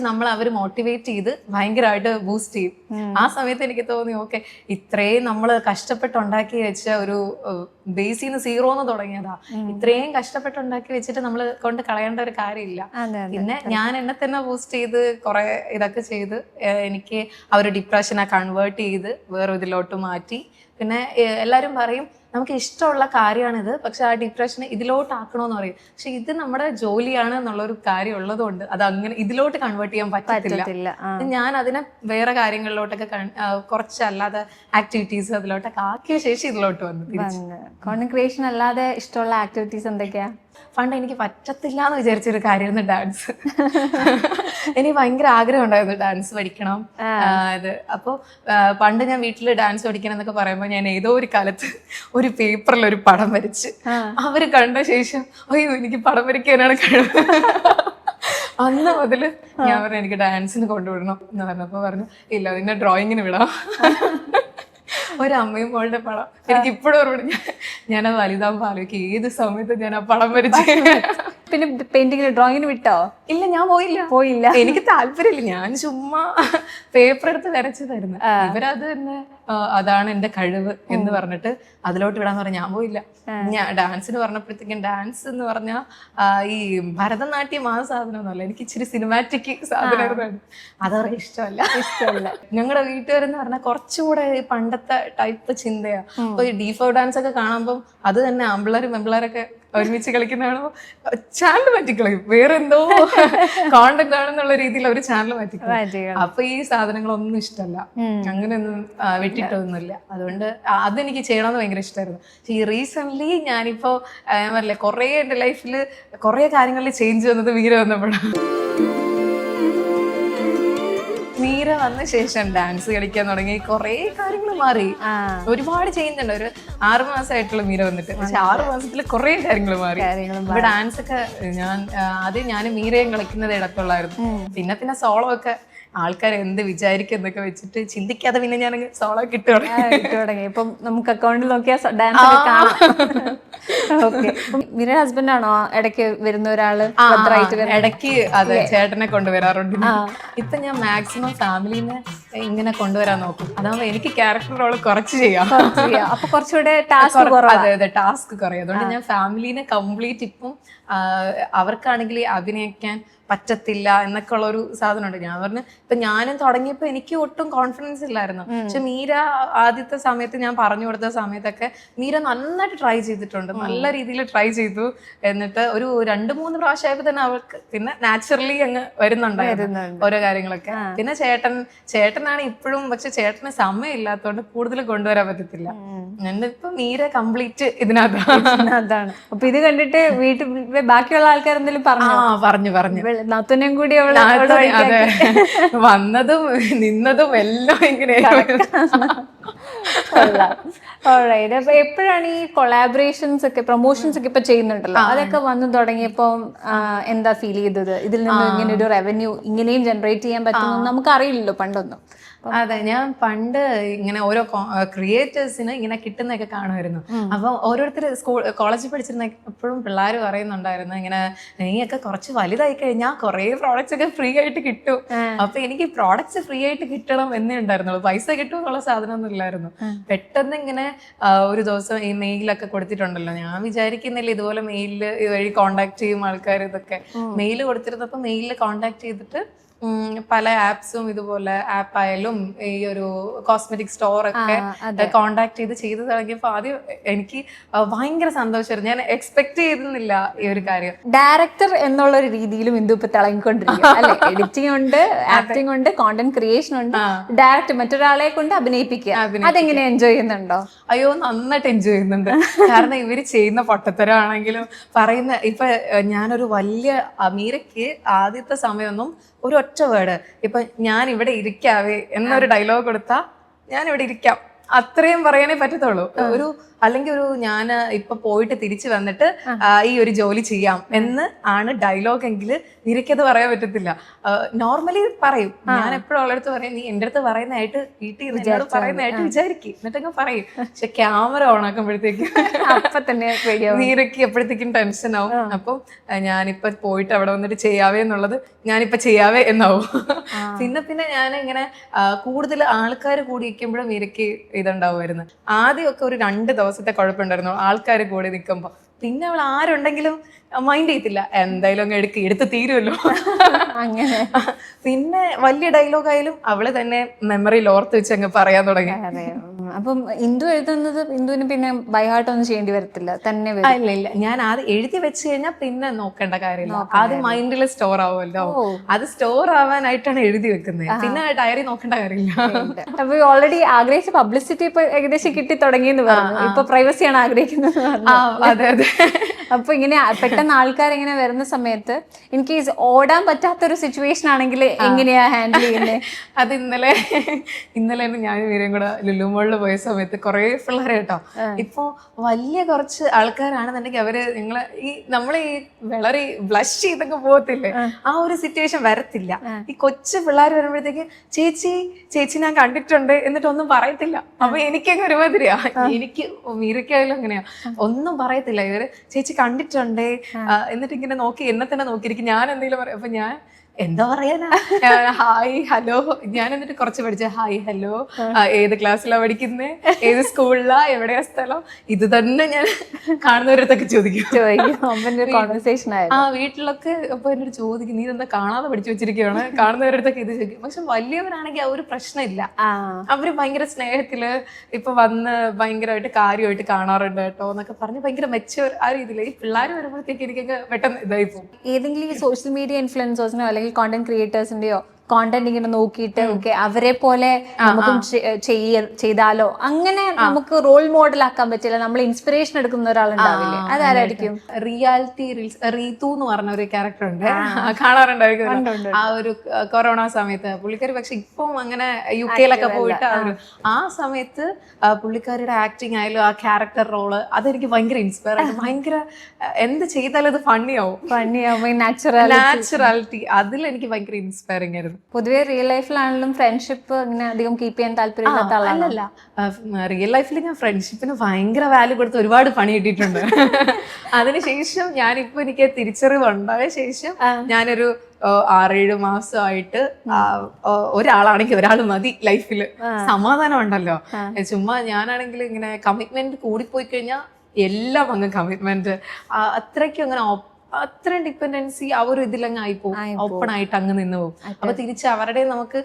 നമ്മൾ അവർ മോട്ടിവേറ്റ് ചെയ്ത് ഭയങ്കരമായിട്ട് ബൂസ്റ്റ് ചെയ്യും. ആ സമയത്ത് എനിക്ക് തോന്നി ഓക്കെ, ഇത്രയും നമ്മൾ കഷ്ടപ്പെട്ടുണ്ടാക്കി വെച്ച ഒരു ബേസിന്ന് സീറോന്ന് തുടങ്ങിയതാ, ഇത്രയും കഷ്ടപ്പെട്ടുണ്ടാക്കി വെച്ചിട്ട് നമ്മൾ കൊണ്ട് കളയേണ്ട ഒരു കാര്യമില്ല. പിന്നെ ഞാൻ എന്നെ തന്നെ ബൂസ്റ്റ് ചെയ്ത് കുറെ ഇതൊക്കെ ചെയ്ത് എനിക്ക് ആ ഒരു ഡിപ്രഷനെ കൺവേർട്ട് ചെയ്ത് വേറെ ഇതിലോട്ട് മാറ്റി. പിന്നെ എല്ലാവരും പറയും നമുക്ക് ഇഷ്ടമുള്ള കാര്യമാണിത്, പക്ഷെ ആ ഡിപ്രഷനെ ഇതിലോട്ട് ആക്കണമെന്ന് പറയും. പക്ഷെ ഇത് നമ്മുടെ ജോലിയാണ് എന്നുള്ളൊരു കാര്യം ഉള്ളതുകൊണ്ട് അത് അങ്ങനെ ഇതിലോട്ട് കൺവേർട്ട് ചെയ്യാൻ പറ്റത്തില്ല. ഞാൻ അതിനെ വേറെ കാര്യങ്ങളിലോട്ടൊക്കെ കുറച്ചല്ലാതെ ആക്ടിവിറ്റീസ് അതിലോട്ടൊക്കെ ആക്കിയ ശേഷം ഇതിലോട്ട് വന്നു. കോണ്ടന്റ് ക്രിയേഷൻ അല്ലാതെ ഇഷ്ടമുള്ള ആക്ടിവിറ്റീസ് എന്തൊക്കെയാ? പണ്ട് എനിക്ക് പറ്റത്തില്ല എന്ന് വിചാരിച്ചൊരു കാര്യമായിരുന്നു ഡാൻസ്. എനിക്ക് ഭയങ്കര ആഗ്രഹം ഉണ്ടായിരുന്നു ഡാൻസ് പഠിക്കണം. അപ്പോൾ പണ്ട് ഞാൻ വീട്ടിൽ ഡാൻസ് പഠിക്കണം എന്നൊക്കെ പറയുമ്പോൾ ഞാൻ ഏതോ ഒരു കാലത്ത് ഒരു പേപ്പറിൽ ഒരു പടം വരച്ച് അവര് കണ്ട ശേഷം അയ്യോ എനിക്ക് പടം വരയ്ക്കാനാണ് കഴിവ്. അന്ന് മുതല് ഞാൻ പറഞ്ഞു എനിക്ക് ഡാൻസിന് കൊണ്ടുവിടണം എന്ന് പറഞ്ഞപ്പോ പറഞ്ഞു ഇല്ല നിന്നെ ഡ്രോയിങ്ങിന് വിടാം. ഒരമ്മയും മോളുടെ പടം എനിക്ക് ഇപ്പോഴും ഓർമ്മ. ഞാനത് വലുതാകുമ്പോൾ ആലോചിക്കും ഏത് സമയത്ത് ഞാൻ ആ പടം വരച്ച്. പിന്നെ പെയിന്റിങ്ങിന് ഡ്രോയിങ്ങിന് വിട്ടോ? ഇല്ല, ഞാൻ പോയില്ല. എനിക്ക് താല്പര്യമില്ല, ഞാൻ ചുമ്മാ പേപ്പർ എടുത്ത് വരച്ചതായിരുന്നു. ഇവരത് തന്നെ അതാണ് എന്റെ കഴിവ് എന്ന് പറഞ്ഞിട്ട് അതിലോട്ട് വിടാന്ന് പറഞ്ഞ ഞാൻ പോയില്ല. ഞാൻ ഡാൻസിന് പറഞ്ഞപ്പോഴത്തേക്കും ഡാൻസ് എന്ന് പറഞ്ഞാൽ ഈ ഭരതനാട്യം ആ സാധനമൊന്നുമല്ല, എനിക്ക് ഇച്ചിരി സിനിമാറ്റിക് സാധനമായിരുന്നു. അതവർക്ക് ഇഷ്ടമല്ല. ഞങ്ങളുടെ വീട്ടുകാരെന്ന് പറഞ്ഞാൽ കുറച്ചുകൂടെ ഈ പണ്ടത്തെ ടൈപ്പ് ചിന്തയാ. അപ്പൊ ഈ ഡീഫോ ഡാൻസ് ഒക്കെ കാണുമ്പോൾ അത് തന്നെ ആമ്പിള്ളേരും പെമ്പിള്ളേരൊക്കെ ഒരുമിച്ച് കളിക്കുന്നതാണോ ചാനൽ മാറ്റിക്കളയും, വേറെ എന്തോ കോണ്ടന്റ് ആണെന്നുള്ള രീതിയിൽ അവർ ചാനൽ മാറ്റിക്കളയും. അപ്പൊ ഈ സാധനങ്ങളൊന്നും ഇഷ്ടമല്ല, അങ്ങനെയൊന്നും വിട്ടിട്ടൊന്നുമില്ല. അതുകൊണ്ട് അതെനിക്ക് ചെയ്യണമെന്ന് ഭയങ്കര ഇഷ്ടമായിരുന്നു. ഈ റീസെന്റ് ഞാനിപ്പോ ഞാൻ പറഞ്ഞില്ലേ കുറേ എന്റെ ലൈഫിൽ കുറേ കാര്യങ്ങളിൽ ചേഞ്ച് വന്നത് മീര വന്നപ്പോഴാണ്. മീര വന്ന ശേഷം ഡാൻസ് കളിക്കാൻ തുടങ്ങി, കുറേ കാര്യങ്ങൾ മാറി, ഒരുപാട് ചേഞ്ച് ഉണ്ട്. ഒരു 6 മാസമായിട്ടുള്ള മീര വന്നിട്ട്, പക്ഷെ 6 മാസത്തിൽ കുറേ കാര്യങ്ങൾ മാറി. ഇപ്പൊ ഡാൻസ് ഒക്കെ ആദ്യം ഞാൻ മീരയും കളിക്കുന്നത് ഇടത്തുള്ളായിരുന്നു. പിന്നെ സോളോ ഒക്കെ ആൾക്കാർ എന്ത് വിചാരിക്കും എന്നൊക്കെ വെച്ചിട്ട് ചിന്തിക്കാതെ പിന്നെ ഞാൻ സോളോ കിട്ടു തുടങ്ങി. ഇപ്പം നമുക്ക് അക്കൗണ്ടിൽ നോക്കിയാൽ ഡാൻസ് കാണാം. ഓക്കെ, മീരയുടെ ഹസ്ബൻഡ് ആണോ ഇടയ്ക്ക് വരുന്ന ഒരാള്? ഇടയ്ക്ക് അതെ, ചേട്ടനെ കൊണ്ടുവരാറുണ്ട്. ഇപ്പൊ ഞാൻ മാക്സിമം ഫാമിലിനെ ഇങ്ങനെ കൊണ്ടുവരാൻ നോക്കും. അതാവുമ്പോ എനിക്ക് ക്യാരക്ടർ റോള് കുറച്ച് ചെയ്യാം. അപ്പൊ കുറച്ചുകൂടെ ടാസ്ക് കുറയും. അതുകൊണ്ട് ഞാൻ ഫാമിലിനെ കംപ്ലീറ്റ് ഇപ്പം അവർക്കാണെങ്കിൽ അഭിനയിക്കാൻ പറ്റത്തില്ല എന്നൊക്കെ ഉള്ള ഒരു സാധനമുണ്ട്. ഞാൻ പറഞ്ഞു ഇപ്പൊ ഞാനും തുടങ്ങിയപ്പോ എനിക്ക് ഒട്ടും കോൺഫിഡൻസ് ഇല്ലായിരുന്നു. പക്ഷെ മീര ആദ്യത്തെ സമയത്ത് ഞാൻ പറഞ്ഞു കൊടുത്ത സമയത്തൊക്കെ മീര നന്നായിട്ട് ട്രൈ ചെയ്തിട്ടുണ്ട്, നല്ല രീതിയിൽ ട്രൈ ചെയ്തു. എന്നിട്ട് ഒരു 2-3 പ്രാവശ്യമായപ്പോ തന്നെ അവൾക്ക് പിന്നെ നാച്ചുറലി അങ്ങ് വരുന്നുണ്ടായിരുന്നു ഓരോ കാര്യങ്ങളൊക്കെ. പിന്നെ ചേട്ടനാണ് ഇപ്പോഴും, പക്ഷെ ചേട്ടന് സമയം ഇല്ലാത്തതുകൊണ്ട് കൂടുതൽ കൊണ്ടുവരാൻ പറ്റത്തില്ല. എന്നിപ്പോ മീര കംപ്ലീറ്റ് ഇതിനകത്താണ്. അപ്പൊ ഇത് കണ്ടിട്ട് വീട്ടിൽ ബാക്കിയുള്ള ആൾക്കാർ എന്തെങ്കിലും പറഞ്ഞു നത്തുനും കൂടി വന്നതും നിന്നതും എല്ലാം ഇങ്ങനെ. അപ്പൊ എപ്പോഴാണ് ഈ കൊളാബറേഷൻസ് ഒക്കെ പ്രൊമോഷൻസ് ഒക്കെ ഇപ്പൊ ചെയ്യുന്നുണ്ടല്ലോ, അതൊക്കെ വന്നു തുടങ്ങിയപ്പോ എന്താ ഫീൽ ചെയ്തത്? ഇതിൽ നിന്ന് ഇങ്ങനെ ഒരു റവന്യൂ ഇങ്ങനെയും ജനറേറ്റ് ചെയ്യാൻ പറ്റുമെന്ന് നമുക്ക് അറിയില്ലല്ലോ പണ്ടൊന്നും. അതെ, ഞാൻ പണ്ട് ഇങ്ങനെ ഓരോ ക്രിയേറ്റേഴ്സിന് ഇങ്ങനെ കിട്ടുന്നൊക്കെ കാണുമായിരുന്നു. അപ്പൊ ഓരോരുത്തർ കോളേജിൽ പഠിച്ചിരുന്ന എപ്പോഴും പിള്ളേർ പറയുന്നുണ്ടായിരുന്നു ഇങ്ങനെ നീയൊക്കെ കുറച്ച് വലുതായി കഴിഞ്ഞാൽ കുറെ പ്രോഡക്ട്സ് ഒക്കെ ഫ്രീ ആയിട്ട് കിട്ടും. അപ്പൊ എനിക്ക് പ്രോഡക്ട്സ് ഫ്രീ ആയിട്ട് കിട്ടണം എന്നേ ഉണ്ടായിരുന്നുള്ളൂ, പൈസ കിട്ടും എന്നുള്ള സാധനമൊന്നും ഇല്ലായിരുന്നു. പെട്ടെന്ന് ഇങ്ങനെ ഒരു ദിവസം ഈ മെയിലൊക്കെ കൊടുത്തിട്ടുണ്ടല്ലോ, ഞാൻ വിചാരിക്കുന്നില്ല ഇതുപോലെ മെയിലില് വഴി കോണ്ടാക്ട് ചെയ്യും ആൾക്കാർ. ഇതൊക്കെ മെയിൽ കൊടുത്തിരുന്നപ്പോ മെയിലിൽ കോണ്ടാക്ട് ചെയ്തിട്ട് പല ആപ്സും ഇതുപോലെ ആപ്പായാലും ഈ ഒരു കോസ്മെറ്റിക് സ്റ്റോർ ഒക്കെ കോണ്ടാക്ട് ചെയ്ത് തുടങ്ങിയപ്പോൾ ആദ്യം എനിക്ക് ഭയങ്കര സന്തോഷമായിരുന്നു. ഞാൻ എക്സ്പെക്ട് ചെയ്തിരുന്നില്ല ഈ ഒരു കാര്യം. ഡയറക്ടർ എന്നുള്ള ഒരു രീതിയിലും ഇന്ദു ഇപ്പൊ തിളങ്ങിക്കൊണ്ടിരിക്കും അല്ലെ? എഡിറ്റിംഗ് ഉണ്ട്, ആക്ടിംഗ് ഉണ്ട്, കോണ്ടന്റ് ക്രിയേഷൻ ഉണ്ട്, ഡയറക്റ്റ് മറ്റൊരാളെ കൊണ്ട് അഭിനയിപ്പിക്കുക. അതെങ്ങനെ എൻജോയ് ചെയ്യുന്നുണ്ടോ? അയ്യോ, നന്നായിട്ട് എൻജോയ് ചെയ്യുന്നുണ്ട്. കാരണം ഇവര് ചെയ്യുന്ന പൊട്ടത്തരമാണെങ്കിലും പറയുന്ന ഇപ്പൊ ഞാനൊരു വലിയ മീരയ്ക്ക് ആദ്യത്തെ സമയമൊന്നും ഒരു ഒറ്റ വേർഡ് ഇപ്പൊ ഞാൻ ഇവിടെ ഇരിക്കാവേ എന്നൊരു ഡയലോഗ് കൊടുത്താ ഞാൻ ഇവിടെ ഇരിക്കാം അത്രയും പറയാനേ പറ്റത്തുള്ളൂ. അല്ലെങ്കിൽ ഒരു ഞാൻ ഇപ്പൊ പോയിട്ട് തിരിച്ചു വന്നിട്ട് ഈ ഒരു ജോലി ചെയ്യാം എന്ന് ആണ് ഡയലോഗ് എങ്കിൽ നിനക്കത് പറയാൻ പറ്റത്തില്ല. നോർമലി പറയും, ഞാൻ എപ്പോഴും അവളടുത്ത് പറയും, നീ എന്റെ അടുത്ത് പറയുന്നതായിട്ട് വീട്ടിൽ എന്നോട് പറയുന്നതായിട്ട് വിചാരിക്കും, എന്നിട്ടൊക്കെ പറയും. പക്ഷെ ക്യാമറ ഓൺ ആക്കുമ്പോഴത്തേക്കും അപ്പൊ തന്നെ നീരക്ക് എപ്പോഴത്തേക്കും ടെൻഷൻ ആവും. അപ്പം ഞാനിപ്പൊ പോയിട്ട് അവിടെ വന്നിട്ട് ചെയ്യാവേ എന്നുള്ളത് ഞാനിപ്പൊ ചെയ്യാവേ എന്നാവും. പിന്നെ ഞാൻ ഇങ്ങനെ കൂടുതൽ ആൾക്കാർ കൂടി ഇരിക്കുമ്പോഴും നീരക്ക് ഇതുണ്ടാവുമായിരുന്നു. ആദ്യമൊക്കെ ഒരു 2 ദിവസത്തെ കുഴപ്പമുണ്ടായിരുന്നു ആൾക്കാർ കൂടി നിൽക്കുമ്പോ. പിന്നെ അവൾ ആരുണ്ടെങ്കിലും മൈൻഡ് ചെയ്യത്തില്ല, എന്തായാലും അങ്ങ് എടുത്ത് തീരുമല്ലോ. അങ്ങനെ പിന്നെ വലിയ ഡയലോഗ് ആയാലും അവള് തന്നെ മെമ്മറിയിൽ ഓർത്ത് വെച്ച് അങ്ങ് പറയാൻ തുടങ്ങി. അപ്പം ഇന്ദു എഴുതുന്നത് ഇന്ദുവിന് പിന്നെ ബൈ ഹാർട്ട് ഒന്നും ചെയ്യേണ്ടി വരത്തില്ല, തന്നെ ഇല്ല ഞാൻ ആദ്യം എഴുതി വെച്ച് കഴിഞ്ഞാൽ പിന്നെ നോക്കേണ്ട കാര്യമില്ല. ആദ്യം മൈൻഡിൽ സ്റ്റോർ ആവുമല്ലോ, അത് സ്റ്റോർ ആവാനായിട്ടാണ് എഴുതി വെക്കുന്നത്. പിന്നെ ഡയറി നോക്കേണ്ട കാര്യമില്ല. അപ്പൊ ഓൾറെഡി ആഗ്രഹിച്ച പബ്ലിസിറ്റി ഇപ്പൊ ഏകദേശം കിട്ടി തുടങ്ങിയെന്ന് പറഞ്ഞു. ഇപ്പൊ പ്രൈവസിയാണ് ആഗ്രഹിക്കുന്നത്. അതെ അതെ. അപ്പൊ ഇങ്ങനെ പെട്ടെന്ന് ആൾക്കാർ ഇങ്ങനെ വരുന്ന സമയത്ത് ഇൻ കേസ് ഓടാൻ പറ്റാത്തൊരു സിറ്റുവേഷൻ ആണെങ്കിൽ എങ്ങനെയാ ഹാൻഡിൽ ചെയ്യുന്നത്? അത് ഇന്നലെ ഞാൻ ഇവരെയും കൂടെ ലുലുമോളിൽ പോയ സമയത്ത് കുറെ പിള്ളേരെ കേട്ടോ. ഇപ്പൊ വലിയ കുറച്ച് ആൾക്കാരാണെന്നുണ്ടെങ്കിൽ അവര് നമ്മളെ ഈ വളരെ ബ്ലഷ് ചെയ്തൊക്കെ പോകത്തില്ലേ, ആ ഒരു സിറ്റുവേഷൻ വരത്തില്ല. ഈ കൊച്ചു പിള്ളേർ വരുമ്പോഴത്തേക്ക് ചേച്ചി ഞാൻ കണ്ടിട്ടുണ്ട് എന്നിട്ടൊന്നും പറയത്തില്ല. അപ്പൊ എനിക്കങ്ങ് ഒരുമാതിരിയാ, എനിക്ക് മീരക്കായാലും അങ്ങനെയാ, ഒന്നും പറയത്തില്ല. ഇവര് ചേച്ചി കണ്ടിട്ടുണ്ടേ എന്നിട്ട് ഇങ്ങനെ നോക്കി എന്നെ തന്നെ നോക്കിയിരിക്കും. ഞാൻ എന്തെങ്കിലും പറയാം, അപ്പൊ ഞാൻ എന്താ പറയാനാ, ഹായ് ഹലോ. ഞാൻ എന്നിട്ട് കുറച്ച് പഠിച്ച ഹായ് ഹലോ, ഏത് ക്ലാസ്സിലാ പഠിക്കുന്നേ, ഏത് സ്കൂളിലാ, എവിടെയാ സ്ഥലം, ഇത് തന്നെ ഞാൻ കാണുന്നവരടുത്തൊക്കെ ചോദിക്കും. വീട്ടിലൊക്കെ അപ്പൊ എന്നോട് ചോദിക്കും, നീ എന്താ കാണാതെ പഠിച്ചു വെച്ചിരിക്കുകയാണ്, കാണുന്നവരടുത്തൊക്കെ ഇത് ചോദിക്കും. പക്ഷെ വലിയവരാണെങ്കിൽ ആ ഒരു പ്രശ്നമില്ല, അവര് ഭയങ്കര സ്നേഹത്തില് ഇപ്പൊ വന്ന് ഭയങ്കരമായിട്ട് കാര്യമായിട്ട് കാണാറുണ്ട് കേട്ടോ എന്നൊക്കെ പറഞ്ഞ് ഭയങ്കര മെച്ചൂർ ആ രീതിയിൽ. ഈ പിള്ളേർ വരുമ്പോഴത്തേക്ക് എനിക്കൊക്കെ പെട്ടെന്ന് ഇതായി പോകും. ഏതെങ്കിലും ഈ സോഷ്യൽ മീഡിയ ഇൻഫ്ലുവൻസേഴ്സിനോ അല്ലെങ്കിൽ കോണ്ടന്റ് ക്രിയേറ്റേഴ്സിന്റെയോ കോണ്ടന്റ് ഇങ്ങനെ നോക്കിയിട്ട് ഓക്കെ അവരെ പോലെ നമുക്കും ചെയ്താലോ, അങ്ങനെ നമുക്ക് റോൾ മോഡൽ ആക്കാൻ പറ്റില്ല, നമ്മൾ ഇൻസ്പിറേഷൻ എടുക്കുന്ന ഒരാളുണ്ടാവില്ലേ, അതാരായിരിക്കും? റിയാലിറ്റി റീൽസ് റീതു എന്ന് പറഞ്ഞ ഒരു ക്യാരക്ടർ ഉണ്ട്, കാണാറുണ്ടായിരിക്കും. ആ ഒരു കൊറോണ സമയത്ത് പുള്ളിക്കാരി, പക്ഷെ ഇപ്പം അങ്ങനെ UK പോയിട്ട് ആ സമയത്ത് പുള്ളിക്കാരിയുടെ ആക്ടിങ് ആയാലും ആ ക്യാരക്ടർ റോള് അതെനിക്ക് ഭയങ്കര ഇൻസ്പയർ ആയിട്ട്, ഭയങ്കര എന്ത് ചെയ്താലും അത് ഫണ്ണിയാവും, നാച്ചുറാലിറ്റി അതിലെനിക്ക് ഭയങ്കര ഇൻസ്പയറിംഗ് ആയിരുന്നു. പൊതുവെ റിയൽ ലൈഫിലാണെങ്കിലും ഫ്രണ്ട്ഷിപ്പ് ഇങ്ങനെ അധികം കീപ്പ് ചെയ്യാൻ താല്പര്യമില്ലാത്ത ആളല്ല. റിയൽ ലൈഫിൽ ഞാൻ ഫ്രണ്ട്ഷിപ്പിന് ഭയങ്കര വാല്യൂ കൊടുത്ത് ഒരുപാട് പണി കിട്ടിയിട്ടുണ്ട്. അതിനുശേഷം ഞാനിപ്പോ എനിക്ക് തിരിച്ചറിവുണ്ടായ ശേഷം ഞാനൊരു 6-7 മാസമായിട്ട് ഒരാളാണെങ്കിൽ ഒരാൾ മതി ലൈഫില്, സമാധാനം ഉണ്ടല്ലോ. ചുമ്മാ ഞാനാണെങ്കിൽ ഇങ്ങനെ കമ്മിറ്റ്മെന്റ് കൂടിപ്പോയി കഴിഞ്ഞാൽ എല്ലാം അങ്ങ് കമ്മിറ്റ്മെന്റ്, അത്രയ്ക്കും അങ്ങനെ അത്രയും ഡിപ്പെൻഡൻസി ആ ഒരു ഇതിലങ്ങ് ആയിപ്പോവും, ഓപ്പൺ ആയിട്ട് അങ്ങ് നിന്ന് പോകും. അപ്പൊ തിരിച്ച് അവരുടെ നമുക്ക്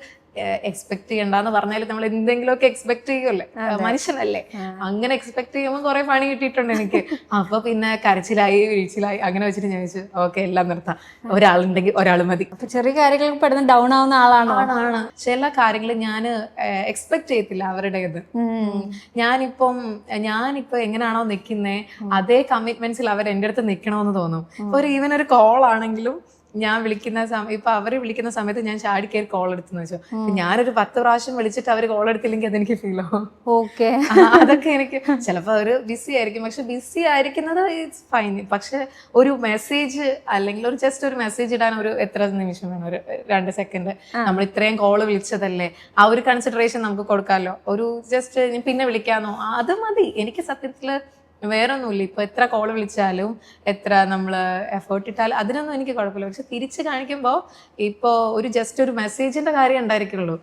എക്സ്പെക്ട് ചെയ്യണ്ടെന്ന് പറഞ്ഞാൽ നമ്മൾ എന്തെങ്കിലുമൊക്കെ എക്സ്പെക്ട് ചെയ്യുമല്ലേ, മനുഷ്യനല്ലേ, അങ്ങനെ എക്സ്പെക്ട് ചെയ്യുമ്പോൾ കുറെ പണി കിട്ടിയിട്ടുണ്ട് എനിക്ക്. അപ്പൊ പിന്നെ കരച്ചിലായി വീഴ്ചയിലായി അങ്ങനെ വെച്ചിട്ട് ഞാൻ വെച്ചു ഓക്കെ എല്ലാം നിർത്താം, ഒരാളുണ്ടെങ്കിൽ ഒരാൾ മതി. അപ്പൊ ചെറിയ കാര്യങ്ങൾ പെട്ടെന്ന് ഡൗൺ ആവുന്ന ആളാണ്. ചില കാര്യങ്ങൾ ഞാൻ എക്സ്പെക്ട് ചെയ്യത്തില്ല അവരുടേത്. ഞാനിപ്പോ എങ്ങനെയാണോ നിൽക്കുന്നേ അതേ കമ്മിറ്റ്മെന്റ്സിൽ അവർ എന്റെ അടുത്ത് നിൽക്കണമെന്ന് തോന്നും. ഈവൻ ഒരു കോൾ ആണെങ്കിലും ഞാൻ വിളിക്കുന്ന സമയം, ഇപ്പൊ അവര് വിളിക്കുന്ന സമയത്ത് ഞാൻ ചാടി കയറി കോൾ എടുത്തെന്ന് വെച്ചോ, ഞാനൊരു 10 പ്രാവശ്യം വിളിച്ചിട്ട് അവര് കോൾ എടുത്തില്ലെങ്കിൽ അതെനിക്ക് ഫീൽ ആവും. അതൊക്കെ എനിക്ക് ചിലപ്പോ അവര് ബിസി ആയിരിക്കും, പക്ഷെ ബിസി ആയിരിക്കുന്നത് ഇറ്റ്സ് ഫൈൻ. പക്ഷെ ഒരു മെസ്സേജ് അല്ലെങ്കിൽ ഒരു ജസ്റ്റ് ഒരു മെസ്സേജ് ഇടാൻ ഒരു എത്ര നിമിഷം വേണം, ഒരു 2 സെക്കൻഡ്. നമ്മൾ ഇത്രയും കോള് വിളിച്ചതല്ലേ, ആ ഒരു കൺസിഡറേഷൻ നമുക്ക് കൊടുക്കാമല്ലോ. ഒരു ജസ്റ്റ് പിന്നെ വിളിക്കാന്നോ, അത് മതി എനിക്ക് സത്യത്തില്. വേറെ ഒന്നുമില്ല. ഇപ്പൊ എത്ര കോള് വിളിച്ചാലും എത്ര നമ്മള് എഫേർട്ട് ഇട്ടാലും അതിനൊന്നും എനിക്ക് കുഴപ്പമില്ല. പക്ഷെ തിരിച്ച് കാണിക്കുമ്പോ ഇപ്പൊ ജസ്റ്റ് ഒരു മെസ്സേജിന്റെ കാര്യം ഉണ്ടായിരിക്കുള്ളൂ,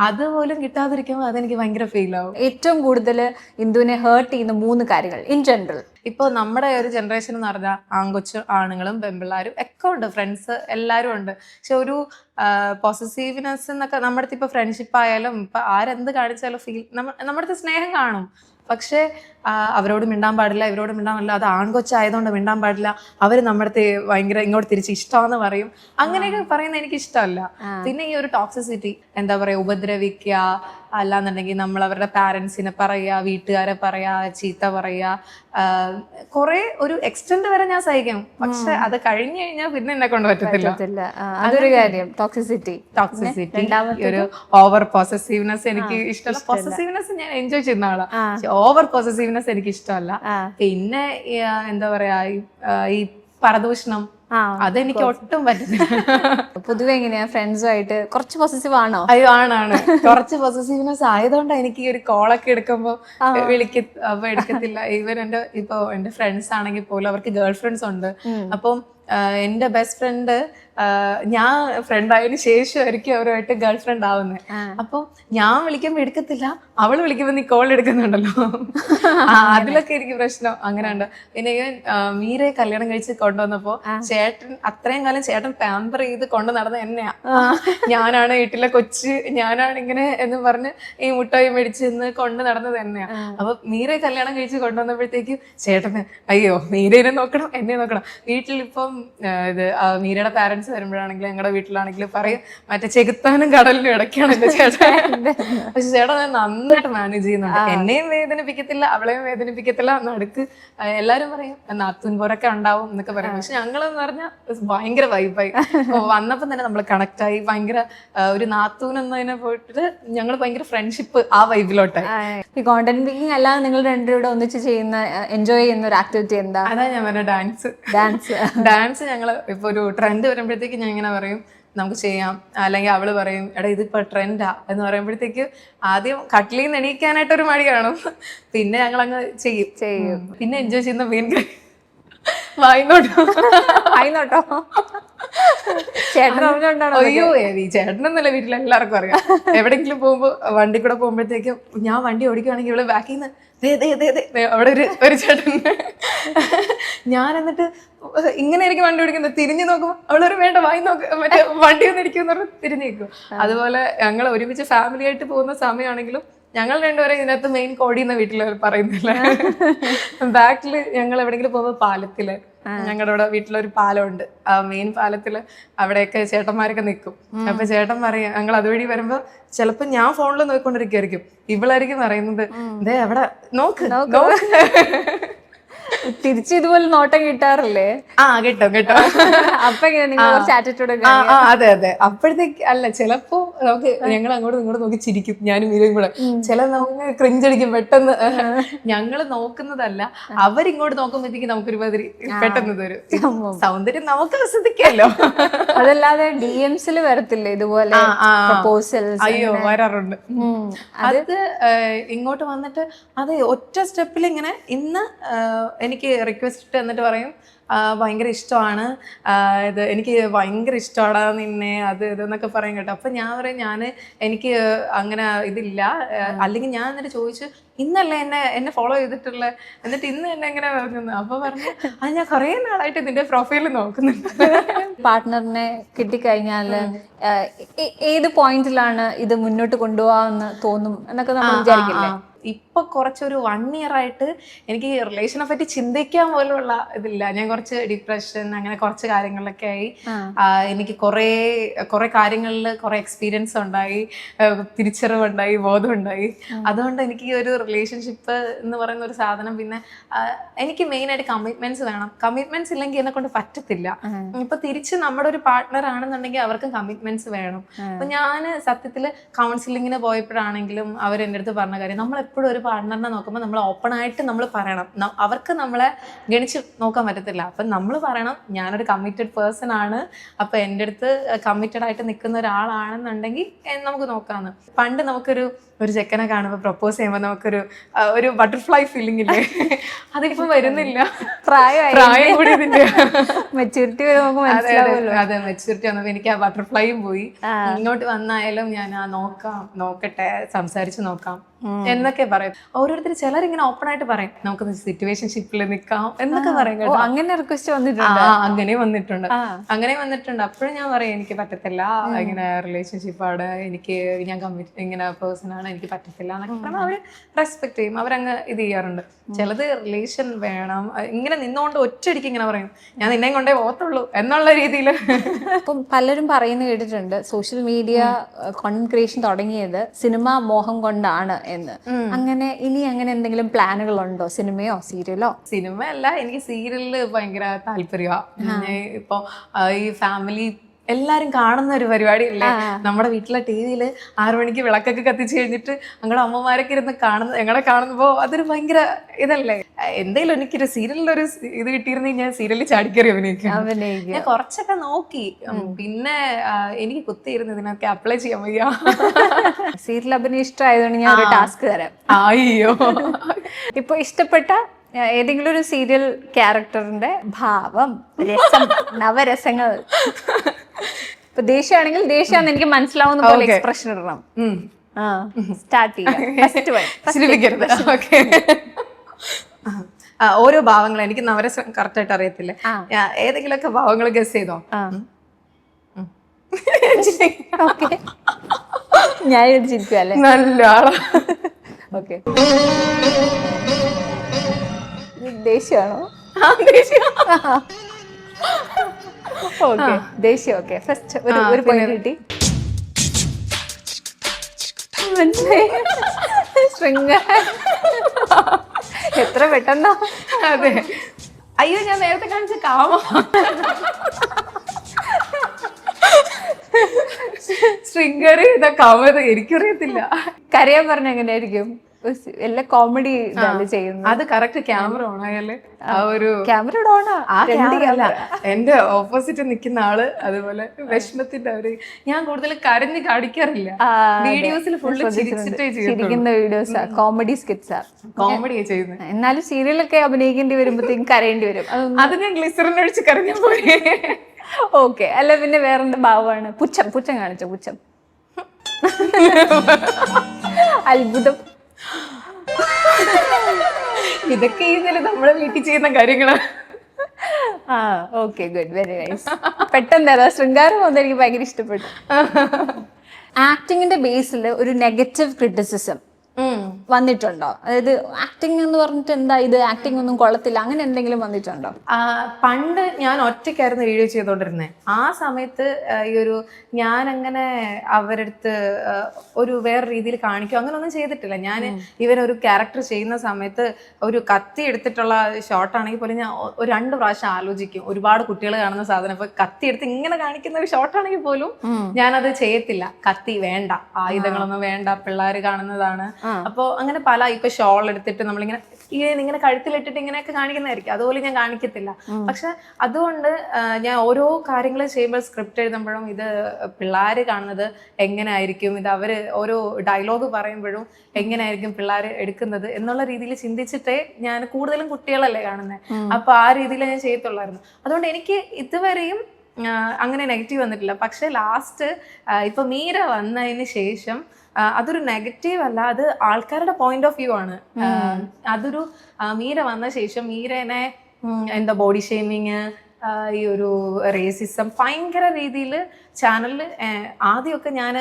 അതുപോലും കിട്ടാതിരിക്കുമ്പോ അതെനിക്ക് ഭയങ്കര ഫീൽ ആവും. ഏറ്റവും കൂടുതൽ ഇന്ദുവിനെ ഹേർട്ട് ചെയ്യുന്ന 3 കാര്യങ്ങൾ ഇൻ ജനറൽ? ഇപ്പൊ നമ്മുടെ ഒരു ജനറേഷൻ എന്ന് പറഞ്ഞാൽ ആൺകൊച്ചു ആണുങ്ങളും പെൺപിള്ളാരും ഒക്കെ ഉണ്ട്, ഫ്രണ്ട്സ് എല്ലാവരും ഉണ്ട്. പക്ഷെ ഒരു പോസസീവ്നെസ് എന്നൊക്കെ നമ്മുടെ അടുത്ത് ഇപ്പൊ ഫ്രണ്ട്ഷിപ്പ് ആയാലും ഇപ്പൊ ആരെന്ത് കാണിച്ചാലും നമ്മുടെ അടുത്ത് സ്നേഹം കാണും. പക്ഷെ അവരോട് മിണ്ടാൻ പാടില്ല, ഇവരോട് മിണ്ടാൻ പാടില്ല, അത് ആൺകൊച്ചായതുകൊണ്ട് മിണ്ടാൻ പാടില്ല, അവര് നമ്മുടെ അടുത്ത് ഭയങ്കര ഇങ്ങോട്ട് തിരിച്ച് ഇഷ്ടമാന്ന് പറയും, അങ്ങനെയൊക്കെ പറയുന്നത് എനിക്ക് ഇഷ്ടമല്ല. പിന്നെ ഈ ഒരു ടോക്സിസിറ്റി, എന്താ പറയാ, ഉപദ്രവിക്കുക, അല്ലാന്നുണ്ടെങ്കിൽ നമ്മൾ അവരുടെ പാരന്റ്സിനെ പറയുക, വീട്ടുകാരെ പറയാ, ചീത്ത പറയാ, കുറെ ഒരു എക്സ്റ്റെന്റ് വരെ ഞാൻ സഹിക്കും. പക്ഷെ അത് കഴിഞ്ഞു കഴിഞ്ഞാൽ പിന്നെ എന്നെ കൊണ്ട് പറ്റത്തില്ല. അതൊരു കാര്യം. ടോക്സിസിറ്റി, ഒരു ഓവർ പൊസസീവ്നെസ് എനിക്ക് ഇഷ്ടമല്ല. പൊസസീവ്നെസ് ഞാൻ എൻജോയ് ചെയ്യുന്ന ആളാണ്, ഓവർ പൊസസീവ്നെസ് എനിക്ക് ഇഷ്ടമല്ല. പിന്നെ എന്താ പറയാ, ഈ പരദൂഷണം, അതെനിക്ക് ഒട്ടും പറ്റുന്നില്ല. പൊതുവെ എങ്ങനെയാ ഫ്രണ്ട്സുമായിട്ട് കുറച്ച് പൊസസീവ് ആണോ? അയ്യോ, ആണ്. കുറച്ച് പൊസസീവ്നെസ് ആയതുകൊണ്ട് എനിക്ക് ഈ ഒരു കോളൊക്കെ എടുക്കുമ്പോ അപ്പൊ എടുക്കത്തില്ല. എന്റെ ഫ്രണ്ട്സ് ആണെങ്കിൽ പോലും അവർക്ക് ഗേൾ ഫ്രണ്ട്സ് ഉണ്ട്. അപ്പം എന്റെ ബെസ്റ്റ് ഫ്രണ്ട്, ഞാൻ ഫ്രണ്ട് ആയതിനു ശേഷമായിരിക്കും അവരുമായിട്ട് ഗേൾ ഫ്രണ്ട് ആവുന്നത്. അപ്പം ഞാൻ വിളിക്കുമ്പോ എടുക്കത്തില്ല, അവള് വിളിക്കുമ്പോ നീ കോൾ എടുക്കുന്നുണ്ടല്ലോ, അതിലൊക്കെ എനിക്ക് പ്രശ്നം. അങ്ങനെ ഉണ്ട്. പിന്നെ മീരെ കല്യാണം കഴിച്ച് കൊണ്ടുവന്നപ്പോ ചേട്ടൻ അത്രയും കാലം ചേട്ടൻ പാമ്പർ ചെയ്ത് കൊണ്ടു നടന്ന എന്നെയാ. ഞാനാണ് വീട്ടിലെ കൊച്ച്, ഞാനാണ് ഇങ്ങനെ എന്ന് പറഞ്ഞ് ഈ മുട്ടായി മേടിച്ച് ഇന്ന് കൊണ്ടു നടന്നത് എന്നെയാ. അപ്പൊ മീരെ കല്യാണം കഴിച്ച് കൊണ്ടുവന്നപ്പോഴത്തേക്കും ചേട്ടന് അയ്യോ മീരേനെ നോക്കണം, എന്നെ നോക്കണം. വീട്ടിലിപ്പം മീരയുടെ പാരന്റ്സ് വരുമ്പോഴാണെങ്കിലും ഞങ്ങളുടെ വീട്ടിലാണെങ്കിലും പറയും മറ്റേ ചെകുത്താനും കടലിനും ഇടയ്ക്കാണ് എന്റെ ചേട്ടൻ. പക്ഷെ ചേട്ടൻ നന്നായിട്ട് മാനേജ് ചെയ്യുന്നുണ്ട്, എന്നെയും വേദനിപ്പിക്കത്തില്ല അവളെയും വേദനിപ്പിക്കത്തില്ല. നടുക്ക് എല്ലാരും പറയും നാത്തൂൻ പോരൊക്കെ ഉണ്ടാവും എന്നൊക്കെ പറയും. പക്ഷെ ഞങ്ങളെന്ന് പറഞ്ഞാൽ ഭയങ്കര വൈബായി. വന്നപ്പം തന്നെ നമ്മൾ കണക്ട് ആയി. ഭയങ്കര ഒരു നാത്തൂൻ എന്നതിനെ പോയിട്ട് ഞങ്ങൾ ഭയങ്കര ഫ്രണ്ട്ഷിപ്പ് ആ വൈബിലോട്ടായി. ഈ കോണ്ടന്റ് മേക്കിംഗ് അല്ലാതെ നിങ്ങൾ രണ്ടുപേരുടെ ഒന്നിച്ച് ചെയ്യുന്ന എൻജോയ് ചെയ്യുന്ന ഒരു ആക്ടിവിറ്റി എന്താ? അതാ ഞാൻ പറഞ്ഞ ഡാൻസ്. ഞങ്ങള് ഇപ്പൊ ഒരു ട്രെൻഡ് വരുമ്പോഴത്തേക്ക് ഞാൻ ഇങ്ങനെ പറയും നമുക്ക് ചെയ്യാം, അല്ലെങ്കിൽ അവള് പറയും എടാ ഇതിപ്പോ ട്രെൻഡാ എന്ന് പറയുമ്പോഴത്തേക്ക് ആദ്യം കട്ടിലിൽ നിന്ന് എണീക്കാനായിട്ടൊരു മടി കാണും, പിന്നെ ഞങ്ങൾ അങ്ങ് ചെയ്യും. പിന്നെ എൻജോയ് ചെയ്യുന്ന മെയിൻ വായിന്നോട്ടോ. അയ്യോ ചേട്ടനൊന്നല്ല, വീട്ടിൽ എല്ലാവർക്കും അറിയാം. എവിടെയെങ്കിലും പോകുമ്പോ വണ്ടി കൂടെ പോകുമ്പോഴത്തേക്കും ഞാൻ വണ്ടി ഓടിക്കുകയാണെങ്കിൽ ഇവിടെ ബാക്കിൽ നിന്ന് അവിടെ ഒരു ചേട്ടൻ, ഞാൻ എന്നിട്ട് ഇങ്ങനെ എനിക്ക് വണ്ടി ഓടിക്കുന്നത് തിരിഞ്ഞു നോക്കും, അവളൊരു വേണ്ട വായി നോക്ക്, മറ്റേ വണ്ടി ഒന്ന് ഇരിക്കുമെന്ന് പറഞ്ഞ് തിരിഞ്ഞു നിൽക്കും. അതുപോലെ ഞങ്ങൾ ഒരുമിച്ച് ഫാമിലി ആയിട്ട് പോകുന്ന സമയമാണെങ്കിലും ഞങ്ങൾ രണ്ടുപേരും ഇതിനകത്ത് മെയിൻ കോടി എന്ന വീട്ടിൽ പറയുന്നില്ല. ബാക്കില് ഞങ്ങൾ എവിടെയെങ്കിലും പോകുമ്പോ പാലത്തില്, ഞങ്ങളുടെ ഇവിടെ വീട്ടിലൊരു പാലമുണ്ട്, ആ മെയിൻ പാലത്തില് അവിടെയൊക്കെ ചേട്ടന്മാരൊക്കെ നിൽക്കും. അപ്പൊ ചേട്ടൻ പറയും, ഞങ്ങൾ അതുവഴി വരുമ്പോ ചിലപ്പോ ഞാൻ ഫോണിൽ നോക്കിക്കൊണ്ടിരിക്കുമായിരിക്കും, ഇവളായിരിക്കും പറയുന്നത് ദേ അവിടെ നോക്ക്. തിരിച്ച് ഇതുപോലെ നോട്ടം കിട്ടാറില്ലേ? കിട്ടും. അപ്പൊ അതെ. അപ്പോഴത്തേക്ക് അല്ല, ചിലപ്പോ നമുക്ക് ഞങ്ങൾ അങ്ങോട്ടും ഇങ്ങോട്ടും നോക്കി ചിരിക്കും, ഞാനും മീരയും കൂടെ. ചില നമുക്ക് ക്രിഞ്ചടിക്കും പെട്ടെന്ന്. ഞങ്ങള് നോക്കുന്നതല്ല, അവരിങ്ങോട്ട് നോക്കുമ്പോഴത്തേക്ക് നമുക്കൊരു മാതിരി പെട്ടെന്ന് തരും. സൗന്ദര്യം നമുക്ക് ആസ്വദിക്കാമല്ലോ. അതല്ലാതെ DMs വരത്തില്ലേ ഇതുപോലെ പ്രപ്പോസൽസ്? അയ്യോ വരാറുണ്ട്. അത് ഇങ്ങോട്ട് വന്നിട്ട് അത് ഒറ്റ സ്റ്റെപ്പിൽ ഇങ്ങനെ ഇന്ന് എനിക്ക് റിക്വസ്റ്റ് എന്നിട്ട് പറയും ഭയങ്കര ഇഷ്ടമാണ്, എനിക്ക് ഭയങ്കര ഇഷ്ടമാണ് നിന്നെ, അത് ഇതെന്നൊക്കെ പറയും കേട്ടോ. അപ്പം ഞാൻ പറയും എനിക്ക് അങ്ങനെ ഇതില്ല. അല്ലെങ്കിൽ ഞാൻ എന്നിട്ട് ചോദിച്ചു ഇന്നല്ലേ എന്നെ ഫോളോ ചെയ്തിട്ടുള്ള, എന്നിട്ട് ഇന്ന് എന്നെ എങ്ങനെ നോക്കുന്നത്? അപ്പൊ പറഞ്ഞു അത് ഞാൻ കുറേ നാളായിട്ട് നിന്റെ പ്രൊഫൈലിൽ നോക്കുന്നുണ്ട്. പാർട്ട്ണറിനെ കിട്ടിക്കഴിഞ്ഞാല് ഏത് പോയിന്റിലാണ് ഇത് മുന്നോട്ട് കൊണ്ടുപോകാമെന്ന് തോന്നും എന്നൊക്കെ നമ്മൾ വിചാരിക്കില്ലേ? ഇപ്പൊ കുറച്ചൊരു 1 year ആയിട്ട് എനിക്ക് റിലേഷനെ പറ്റി ചിന്തിക്കാൻ പോലുള്ള ഇതില്ല. ഞാൻ കുറച്ച് ഡിപ്രഷൻ അങ്ങനെ കുറച്ച് കാര്യങ്ങളിലൊക്കെ ആയി. എനിക്ക് കുറെ കാര്യങ്ങളിൽ കുറെ എക്സ്പീരിയൻസ് ഉണ്ടായി, തിരിച്ചറിവുണ്ടായി, ബോധമുണ്ടായി. അതുകൊണ്ട് എനിക്ക് ഈ ഒരു റിലേഷൻഷിപ്പ് എന്ന് പറയുന്ന ഒരു സാധനം, പിന്നെ എനിക്ക് മെയിനായിട്ട് കമ്മിറ്റ്മെന്റ്സ് വേണം. കമ്മിറ്റ്മെന്റ്സ് ഇല്ലെങ്കിൽ എന്നെ കൊണ്ട് പറ്റത്തില്ല. ഇപ്പൊ തിരിച്ച് നമ്മുടെ ഒരു പാർട്ട്ണർ ആണെന്നുണ്ടെങ്കിൽ അവർക്കും കമ്മിറ്റ്മെന്റ്സ് വേണം. അപ്പൊ ഞാൻ സത്യത്തില് കൗൺസിലിങ്ങിന് പോയപ്പോഴാണെങ്കിലും അവർ എൻ്റെ അടുത്ത് പറഞ്ഞ കാര്യം, നമ്മൾ എപ്പോഴും ഒരു പാർട്ട്ണറിനെ നോക്കുമ്പോൾ നമ്മൾ ഓപ്പൺ ആയിട്ട് നമ്മൾ പറയണം. അവർക്ക് നമ്മളെ ഗണിച്ച് നോക്കാൻ പറ്റത്തില്ല. അപ്പം നമ്മൾ പറയണം ഞാനൊരു കമ്മിറ്റഡ് പേഴ്സൺ ആണ്, അപ്പം എൻ്റെ അടുത്ത് കമ്മിറ്റഡ് ആയിട്ട് നിൽക്കുന്ന ഒരാളാണെന്നുണ്ടെങ്കിൽ നമുക്ക് നോക്കാമെന്ന്. പണ്ട് നമുക്കൊരു ചെക്കനെ കാണുമ്പോൾ പ്രപ്പോസ് ചെയ്യുമ്പോൾ നമുക്കൊരു ബട്ടർഫ്ലൈ ഫീലിംഗ് ഇല്ലേ, അതിപ്പം വരുന്നില്ല. പ്രായം കൂടി ഇതിന്റെ മെച്ചൂരിറ്റി വരുമ്പോൾ അതെ, മെച്ചൂരിറ്റി വന്നപ്പോൾ എനിക്ക് ആ ബട്ടർഫ്ലൈയും പോയി. ഇങ്ങോട്ട് വന്നായാലും ഞാൻ നോക്കട്ടെ, സംസാരിച്ച് നോക്കാം എന്നൊക്കെ പറയും ഓരോരുത്തർ. ചിലരിങ്ങനെ ഓപ്പൺ ആയിട്ട് പറയും നമുക്ക് സിറ്റുവേഷൻഷിപ്പിൽ നിൽക്കാം എന്നൊക്കെ പറയും കേട്ടോ. അങ്ങനെ റിക്വസ്റ്റ് വന്നിട്ടുണ്ട്? അങ്ങനെ വന്നിട്ടുണ്ട്. അപ്പോഴും ഞാൻ പറയും എനിക്ക് പറ്റത്തില്ല, ഇങ്ങനെ റിലേഷൻഷിപ്പാണ്, ഞാൻ ഇങ്ങനെ പേഴ്സൺ ആണ്, എനിക്ക് പറ്റത്തില്ല എന്നൊക്കെ പറഞ്ഞാൽ അവര് റെസ്പെക്ട് ചെയ്യും, അവരങ്ങ് ഇത് ചെയ്യാറുണ്ട്. ചിലത് റിലേഷൻ വേണം ഇങ്ങനെ നിന്നുകൊണ്ട് ഒറ്റയടിക്ക് ഇങ്ങനെ പറയും ഞാൻ നിന്നെ കൊണ്ടേ പോകത്തുള്ളൂ എന്നുള്ള രീതിയിൽ. അപ്പം പലരും പറയുന്നത് കേട്ടിട്ടുണ്ട് സോഷ്യൽ മീഡിയ കോണ്ടന്റ് ക്രിയേഷൻ തുടങ്ങിയത് സിനിമ മോഹം കൊണ്ടാണ് എന്ന്. അങ്ങനെ എന്തെങ്കിലും പ്ലാനുകൾ ഉണ്ടോ? സിനിമയോ സീരിയലോ? സിനിമയല്ല, എനിക്ക് സീരിയലില് ഭയങ്കര താല്പര്യമാണ്. ഇപ്പൊ ഈ ഫാമിലി എല്ലാരും കാണുന്ന ഒരു പരിപാടി ഇല്ലേ, നമ്മുടെ വീട്ടിലെ ടി.വിയില് 6 മണിക്ക് വിളക്കൊക്കെ കത്തിച്ച് കഴിഞ്ഞിട്ട് ഞങ്ങളുടെ അമ്മമാരൊക്കെ ഇരുന്ന് ഞങ്ങളെ കാണുമ്പോ അതൊരു ഭയങ്കര ഇതല്ലേ. എന്തെങ്കിലും എനിക്കൊരു സീരിയലിലൊരു ഇത് കിട്ടിയിരുന്നെങ്കിൽ ഞാൻ സീരിയലിൽ ചാടിക്കറി അഭിനയിക്കാം. ഞാൻ കുറച്ചൊക്കെ നോക്കി, പിന്നെ എനിക്ക് കുത്തിയിരുന്ന് ഇതിനൊക്കെ അപ്ലൈ ചെയ്യാൻ വയ്യ. സീരിയൽ അഭിനയം ഇഷ്ടമായതുകൊണ്ട് ഞാൻ ഒരു ടാസ്ക് തരാം. അയ്യോ, ഇപ്പൊ ഇഷ്ടപ്പെട്ട ഏതെങ്കിലും ഒരു സീരിയൽ ക്യാരക്ടറിന്റെ ഭാവം, രസം, നവരസങ്ങൾ. ഇപ്പൊ ദേഷ്യമാണെങ്കിൽ ദേഷ്യാന്ന് എനിക്ക് മനസ്സിലാവുന്ന പോലെ എക്സ്പ്രഷൻ ഇടണം. സ്റ്റാർട്ട് ചെയ്യാം. ഓരോ ഭാവങ്ങൾ എനിക്ക് നവരസം കറക്റ്റ് ആയിട്ട് അറിയത്തില്ല. ഏതെങ്കിലുമൊക്കെ ഭാവങ്ങൾ ഗസ് ചെയ്തോ? ഞാൻ ചിരിക്കുവല്ലേ? നല്ല ആളാ. ഓക്കെ, ദേഷ്യമാണോ? ഓക്കെ, ദേഷ്യം. ഓക്കെ, ഫസ്റ്റ് ഒരു പോയിന്റ് കിട്ടി. എത്ര പെട്ടെന്നോ? അതെ. അയ്യോ, ഞാൻ നേരത്തെ കാണിച്ച കാമ. ശൃംഗാരി കാമത എനിക്കറിയത്തില്ല. കരയാൻ പറഞ്ഞ എങ്ങനെയായിരിക്കും? എല്ലാ കോമഡി ചെയ്യുന്നത്. അത് കറക്റ്റ് ക്യാമറ ഓൺ ആയാലേ ആ ഒരു ക്യാമറ ഓണാ. എന്റെ ഓപ്പോസിറ്റ് നിൽക്കുന്ന ആള് അതുപോലെ വിഷമത്തിന്റെ ഞാൻ കൂടുതൽ കരഞ്ഞ് കാണിക്കാറില്ല. വീഡിയോസിൽ ഫുള്ള് ചിരിക്കുന്ന വീഡിയോസാ, കോമഡി സ്കിറ്റ്സാ, കോമഡിയാ ചെയ്യുന്നത്. എന്നാലും സീരിയലൊക്കെ അഭിനയിക്കേണ്ടി വരുമ്പോഴത്തേക്കും കരയേണ്ടി വരും. അത് ഞാൻ ഗ്ലിസറിൻ ഒഴിച്ച് കരഞ്ഞ പോലെ. ഓക്കെ, അല്ല പിന്നെ വേറെന്ത് ഭാവമാണ്? പുച്ഛം കാണിച്ചോ? പുച്ഛം, അത്ഭുതം, ഇതൊക്കെ നമ്മളെ വീട്ടിൽ ചെയ്യുന്ന കാര്യങ്ങള്. Okay, good, very nice. പെട്ടെന്ന് ശൃംഗാരം വന്ന് എനിക്ക് ഭയങ്കര ഇഷ്ടപ്പെട്ടു. ആക്ടിങ്ങിന്റെ ബേസിൽ ഒരു നെഗറ്റീവ് ക്രിറ്റിസിസം വന്നിട്ടുണ്ടോ? അതായത് ആക്ടിങ് എന്ന് പറഞ്ഞിട്ട് എന്താ ഇത്, ആക്ടിങ് ഒന്നും കൊള്ളത്തില്ല, അങ്ങനെ എന്തെങ്കിലും വന്നിട്ടുണ്ടോ? പണ്ട് ഞാൻ ഒറ്റയ്ക്കായിരുന്നു വീഡിയോ ചെയ്തോണ്ടിരുന്നേ. ആ സമയത്ത് ഞാനങ്ങനെ അവരടുത്ത് ഒരു വേറെ രീതിയിൽ കാണിക്കും അങ്ങനെ ഒന്നും ചെയ്തിട്ടില്ല. ഞാൻ ഇവരൊരു ക്യാരക്ടർ ചെയ്യുന്ന സമയത്ത് ഒരു കത്തി എടുത്തിട്ടുള്ള ഷോട്ടാണെങ്കിൽ പോലും ഞാൻ 2 പ്രാവശ്യം ആലോചിക്കും. ഒരുപാട് കുട്ടികൾ കാണുന്ന സാധനം ഇപ്പൊ കത്തി എടുത്ത് ഇങ്ങനെ കാണിക്കുന്ന ഒരു ഷോട്ടാണെങ്കിൽ പോലും ഞാനത് ചെയ്യത്തില്ല. കത്തി വേണ്ട, ആയുധങ്ങളൊന്നും വേണ്ട, പിള്ളേർ കാണുന്നതാണ്. അപ്പൊ അങ്ങനെ പല ഇപ്പൊ ഷോൾ എടുത്തിട്ട് നമ്മളിങ്ങനെ കഴുത്തിലിട്ടിട്ട് ഇങ്ങനെയൊക്കെ കാണിക്കുന്നതായിരിക്കും, അതുപോലെ ഞാൻ കാണിക്കത്തില്ല. പക്ഷെ അതുകൊണ്ട് ഞാൻ ഓരോ കാര്യങ്ങൾ ചെയ്യുമ്പോൾ സ്ക്രിപ്റ്റ് എഴുതുമ്പോഴും ഇത് പിള്ളേര് കാണുന്നത് എങ്ങനെ ആയിരിക്കും, ഇത് അവര് ഓരോ ഡയലോഗ് പറയുമ്പോഴും എങ്ങനെയായിരിക്കും പിള്ളേർ എടുക്കുന്നത് എന്നുള്ള രീതിയിൽ ചിന്തിച്ചിട്ടേ ഞാൻ കൂടുതലും കുട്ടികളല്ലേ കാണുന്നത്. അപ്പൊ ആ രീതിയിൽ ഞാൻ ചെയ്യത്തുള്ളായിരുന്നു. അതുകൊണ്ട് എനിക്ക് ഇതുവരെയും അങ്ങനെ നെഗറ്റീവ് വന്നിട്ടില്ല. പക്ഷെ ലാസ്റ്റ് ഇപ്പൊ മീര വന്നതിന് ശേഷം അതൊരു നെഗറ്റീവ് അല്ല, അത് ആൾക്കാരുടെ പോയിന്റ് ഓഫ് വ്യൂ ആണ്. അതൊരു മീര വന്ന ശേഷം മീരനെ എന്താ ബോഡി ഷെയ്മിങ്, ഈ ഒരു റേസിസം ഭയങ്കര രീതിയിൽ ചാനലിൽ ആദ്യമൊക്കെ ഞാൻ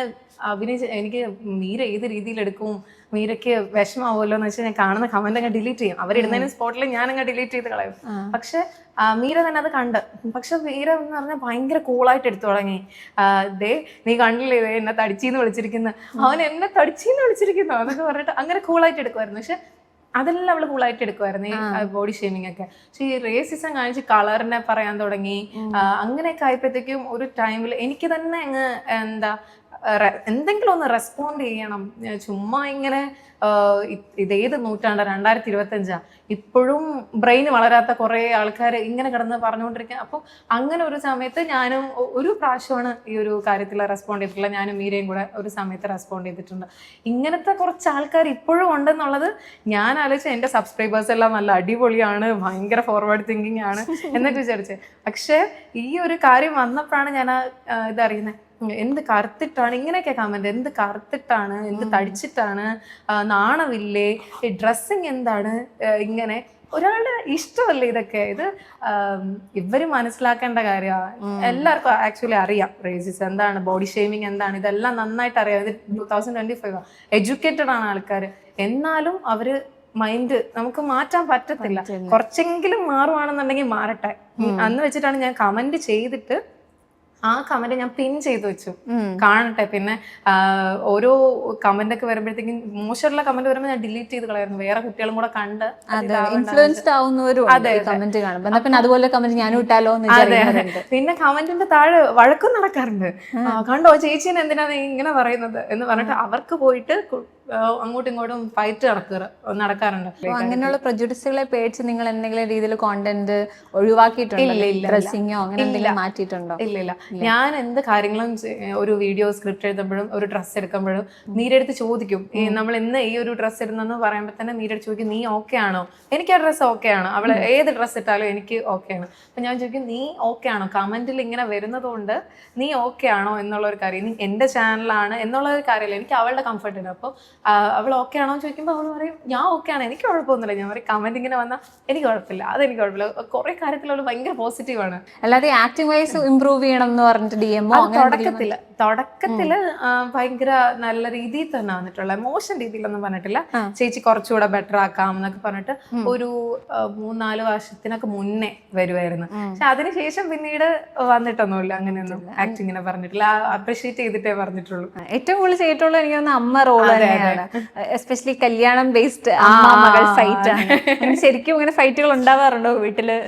എനിക്ക് മീര ഏത് രീതിയിൽ എടുക്കും, മീരയ്ക്ക് വിഷമാവുമല്ലോ എന്ന് വെച്ചാൽ ഞാൻ കാണുന്ന കമന്റ് അങ്ങ് ഡിലീറ്റ് ചെയ്യും. അവരിടുന്നതിന് സ്പോട്ടിൽ ഞാനങ്ങ് ഡിലീറ്റ് ചെയ്ത് കളയും. പക്ഷെ മീര തന്നെ അത് കണ്ട്. പക്ഷെ മീര എന്ന് പറഞ്ഞാൽ ഭയങ്കര കൂളായിട്ട് എടുത്തു തുടങ്ങി. നീ കണ്ടില്ലേ എന്നെ തടിച്ചീന്ന് വിളിച്ചിരിക്കുന്നു, അവൻ എന്നെ തടിച്ചീന്ന് വിളിച്ചിരിക്കുന്നു എന്നൊക്കെ പറഞ്ഞിട്ട് അങ്ങനെ കൂളായിട്ട് എടുക്കുമായിരുന്നു. പക്ഷെ അതെല്ലാം അവള് കൂളായിട്ട് എടുക്കുമായിരുന്നു, ഈ ബോഡി ഷേമിങ് ഒക്കെ. പക്ഷെ ഈ റേസിസം കാണിച്ച് കളറിനെ പറയാൻ തുടങ്ങി. അങ്ങനെയൊക്കെ ആയപ്പോഴത്തേക്കും ഒരു ടൈമിൽ എനിക്ക് തന്നെ അങ്ങ് എന്തെങ്കിലും ഒന്ന് റെസ്പോണ്ട് ചെയ്യണം. ചുമ്മാ ഇങ്ങനെ ഇതേത് നൂറ്റാണ്ട് 2025 ഇപ്പോഴും ബ്രെയിൻ വളരാത്ത കുറെ ആൾക്കാർ ഇങ്ങനെ കിടന്ന് പറഞ്ഞുകൊണ്ടിരിക്കുക. അപ്പോൾ അങ്ങനെ ഒരു സമയത്ത് ഞാനും ഒരു പ്രാവശ്യമാണ് ഈ ഒരു കാര്യത്തിൽ റെസ്പോണ്ട് ചെയ്തിട്ടില്ല. ഞാനും മീരയും കൂടെ ഒരു സമയത്ത് റെസ്പോണ്ട് ചെയ്തിട്ടുണ്ട്. ഇങ്ങനത്തെ കുറച്ച് ആൾക്കാർ ഇപ്പോഴും ഉണ്ടെന്നുള്ളത് ഞാൻ ആലോചിച്ച എൻ്റെ സബ്സ്ക്രൈബേഴ്സ് എല്ലാം നല്ല അടിപൊളിയാണ്, ഭയങ്കര ഫോർവേഡ് തിങ്കിങ് ആണ് എന്നൊക്കെ വിചാരിച്ചത്. പക്ഷെ ഈ ഒരു കാര്യം വന്നപ്പോഴാണ് ഞാൻ ഇതറിയുന്നത്. എന്ത് കറുത്തിട്ടാണ് ഇങ്ങനെയൊക്കെ കമന്റ്, എന്ത് കറുത്തിട്ടാണ്, എന്ത് തടിച്ചിട്ടാണ്, നാണമില്ലേ, ഡ്രസ്സിങ് എന്താണ്, ഇങ്ങനെ ഒരാളുടെ ഇഷ്ടമല്ലേ ഇതൊക്കെ. ഇത് ഇവര് മനസ്സിലാക്കേണ്ട കാര്യമാണ്. എല്ലാവർക്കും ആക്ച്വലി അറിയാം റേസിസം എന്താണ്, ബോഡി ഷേമിങ് എന്താണ്, ഇതെല്ലാം നന്നായിട്ട് അറിയാം. ഇത് 2025 എഡ്യൂക്കേറ്റഡ് ആണ് ആൾക്കാർ. എന്നാലും അവര് മൈൻഡ് നമുക്ക് മാറ്റാൻ പറ്റത്തില്ല. കുറച്ചെങ്കിലും മാറുവാണെന്നുണ്ടെങ്കിൽ മാറട്ടെ അന്ന് വെച്ചിട്ടാണ് ഞാൻ കമന്റ് ചെയ്തിട്ട് ആ കമന്റ് ഞാൻ പിൻ ചെയ്ത് വെച്ചു, കാണട്ടെ. പിന്നെ ഓരോ കമന്റ് ഒക്കെ വരുമ്പോഴത്തേക്കും മോശമുള്ള കമന്റ് വരുമ്പോൾ ഞാൻ ഡിലീറ്റ് ചെയ്ത് കളയായിരുന്നു. വേറെ കുട്ടികളും കൂടെ കണ്ട് ഇൻഫ്ലുവൻസ്ഡ് ആവുന്നവരും കമന്റ് കാണുമ്പോൾ പിന്നെ അതുപോലെ കമന്റ് ഞാനും ഇട്ടാലോ. പിന്നെ കമന്റിന്റെ താഴെ വഴക്കും നടക്കാറുണ്ട്. കണ്ടോ ചേച്ചീനെ എന്തിനാണ് ഇങ്ങനെ പറയുന്നത് എന്ന് പറഞ്ഞിട്ട് അവർക്ക് പോയിട്ട് അങ്ങോട്ടും ഇങ്ങോട്ടും ഫൈറ്റ് നടക്കാറുണ്ട്. അങ്ങനെയുള്ള പ്രജുഡിസുകളെ പേടിച്ച് നിങ്ങൾ എന്തെങ്കിലും രീതിയിൽ കോണ്ടന്റ് ഒഴിവാക്കിയിട്ടുണ്ടോ? ഡ്രസ്സിങ്ങോ അങ്ങനെ എന്തെങ്കിലും മാറ്റിയിട്ടുണ്ടോ? ഇല്ല. ഞാൻ എന്ത് കാര്യങ്ങളും ഒരു വീഡിയോ സ്ക്രിപ്റ്റ് എഴുതുമ്പോഴും ഒരു ഡ്രസ്സ് എടുക്കുമ്പോഴും നീരെടുത്ത് ചോദിക്കും. നമ്മൾ ഇന്ന് ഈ ഒരു ഡ്രസ്സ് ഇടുന്നെന്ന് പറയുമ്പോൾ തന്നെ നീരെടുത്ത് ചോദിക്കും, നീ ഓക്കെ ആണോ? എനിക്ക് ആ ഡ്രസ്സ് ഓക്കെ ആണ്, അവള് ഏത് ഡ്രസ്സ് ഇട്ടാലും എനിക്ക് ഓക്കെ ആണ്. അപ്പൊ ഞാൻ ചോദിക്കും, നീ ഓക്കെ ആണോ? കമന്റിൽ ഇങ്ങനെ വരുന്നത് കൊണ്ട് നീ ഓക്കെ ആണോ എന്നുള്ള ഒരു കാര്യം, നീ എന്റെ ചാനലാണ് എന്നുള്ള ഒരു കാര്യമല്ല, എനിക്ക് അവളുടെ കംഫർട്ട് ഉണ്ട്. അപ്പോൾ അവൾ ഓക്കെ ആണോ എന്ന് ചോദിക്കുമ്പോൾ അവൾ പറയും ഞാൻ ഓക്കെ ആണ്, എനിക്ക് കുഴപ്പമൊന്നുമില്ല. ഞാൻ പറയും കമന്റ് ഇങ്ങനെ വന്നാൽ എനിക്ക് കുഴപ്പമില്ല, അതെനിക്ക് കുഴപ്പമില്ല. കുറെ കാര്യത്തിൽ അവൾ ഭയങ്കര പോസിറ്റീവാണ്. അല്ലാതെ ആക്ടിംഗ് വൈസ് ഇംപ്രൂവ് ചെയ്യണം എന്ന് പറഞ്ഞിട്ട് തുടക്കത്തില് ഭയങ്കര നല്ല രീതിയിൽ തന്നെ വന്നിട്ടുള്ള, മോശം രീതിയിലൊന്നും പറഞ്ഞിട്ടില്ല. ചേച്ചി കുറച്ചുകൂടെ ബെറ്റർ ആക്കാം എന്നൊക്കെ പറഞ്ഞിട്ട് ഒരു 3-4 വർഷത്തിനൊക്കെ മുന്നേ വരുമായിരുന്നു. പക്ഷെ അതിനുശേഷം പിന്നീട് വന്നിട്ടൊന്നുമില്ല, അങ്ങനെയൊന്നും ആക്ടിങ്ങിനെ പറഞ്ഞിട്ടില്ല. അപ്രീഷിയേറ്റ് ചെയ്തിട്ടേ പറഞ്ഞിട്ടുള്ളൂ. ഏറ്റവും കൂടുതൽ ചെയ്തിട്ടുള്ള എനിക്ക് തോന്നുന്നു അമ്മ റോൾ തന്നെയാണ്. എസ്പെഷ്യലി കല്യാണം ബേസ്ഡ് മകൾ ഫൈറ്റ് ആണ്. ശരിക്കും ഇങ്ങനെ ഫൈറ്റുകൾ ഉണ്ടാവാറുണ്ടോ വീട്ടില്?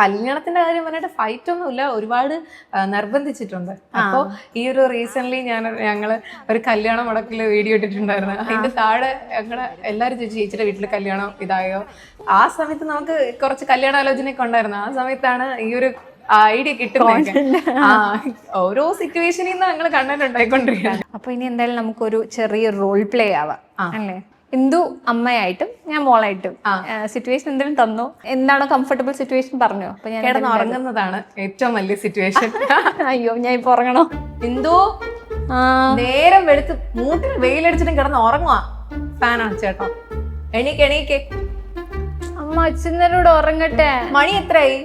കല്യാണത്തിന്റെ കാര്യം പറഞ്ഞിട്ട് ഫൈറ്റ് ഒന്നുമില്ല, ഒരുപാട് നിർബന്ധിച്ചിട്ടുണ്ട്. അപ്പൊ ഈ ഒരു റീസെന്റ് ഞങ്ങള് ഒരു കല്യാണ മുടക്കില് വീഡിയോ ഇട്ടിട്ടുണ്ടായിരുന്നു. അതിന്റെ താഴെ ഞങ്ങള് എല്ലാരും ചോദിച്ചു ചേച്ചിയുടെ വീട്ടില് കല്യാണം ഇതായോ. ആ സമയത്ത് നമുക്ക് കുറച്ച് കല്യാണാലോചനയൊക്കെ ഉണ്ടായിരുന്നു. ആ സമയത്താണ് ഈ ഒരു ഐഡിയ കിട്ടുന്നത്. ഓരോ സിറ്റുവേഷനിൽ നിന്ന് ഞങ്ങൾ കണ്ടന്റ് ഉണ്ടായിക്കൊണ്ടിരിക്കുകയാണ്. അപ്പൊ ഇനി എന്തായാലും നമുക്കൊരു ചെറിയ റോൾ പ്ലേ ആവാം അല്ലേ? ഇന്ദു അമ്മയായിട്ടും ഞാൻ മോളായിട്ടും സിറ്റുവേഷൻ എന്തെങ്കിലും തന്നു, എന്താണോ കംഫർട്ടബിൾ സിറ്റുവേഷൻ പറഞ്ഞോ. അപ്പൊ ഞാൻ കിടന്ന് ഉറങ്ങുന്നതാണ് ഏറ്റവും വലിയ സിറ്റുവേഷൻ. അയ്യോ ഞാൻ ഇപ്പൊ ഉറങ്ങണോ? ഇന്ദു നേരം വെളുത്ത് മൂട്ടിൽ വെയിലടിച്ചിട്ടും കിടന്ന് ഉറങ്ങുവാ. ഫാനാണ് ചേട്ടാ, എണീക്ക്. അമ്മ അച്ഛനോട് ഉറങ്ങട്ടെ. മണി എത്രയായി?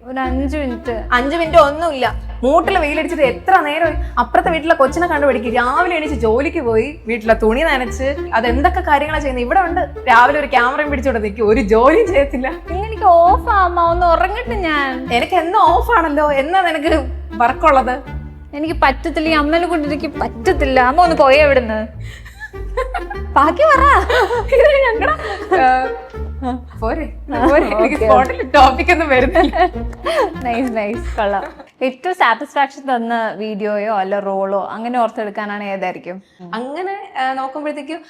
ഒരു 5 മിനിറ്റ്. 5 മിനിറ്റ് ഒന്നുമില്ല. മൂട്ടിൽ വെയിലടിച്ചിട്ട് എത്ര നേരം. അപ്പുറത്തെ വീട്ടിലെ കൊച്ചിനെ കണ്ടുപിടിക്കും. രാവിലെ എണീച്ച് ജോലിക്ക് പോയി, വീട്ടിലെ തുണി നനച്ച്, അതെന്തൊക്കെ കാര്യങ്ങളാണ് ചെയ്യുന്നത്. ഇവിടെ ഉണ്ട് രാവിലെ ഒരു ക്യാമറയും പിടിച്ചോടെ നിൽക്കും, ഒരു ജോലിയും ചെയ്യത്തില്ല. എനിക്ക് ഓഫ് ആമ്മ, ഒന്ന് ഉറങ്ങട്ടെ. ഞാൻ എനിക്ക് എന്നോ ഓഫാണല്ലോ. എന്നാ നിനക്ക് വർക്കുള്ളത്? എനിക്ക് പറ്റത്തില്ല, ഈ അമ്മനെ കൊണ്ട് എനിക്ക് പറ്റത്തില്ല. അമ്മ ഒന്ന് പോയേ ഇവിടുന്ന്. ബാക്കി പറ. ടോപ്പിക് ഒന്നും വരുന്നില്ല. നൈസ് കൊള്ളാം. ഏറ്റവും സാറ്റിസ്ഫാക്ഷൻ തന്ന വീഡിയോയോ അല്ല റോളോ അങ്ങനെ ഓർത്തെടുക്കാനാണ് ഏതായിരിക്കും? അങ്ങനെ നോക്കുമ്പോഴത്തേക്കും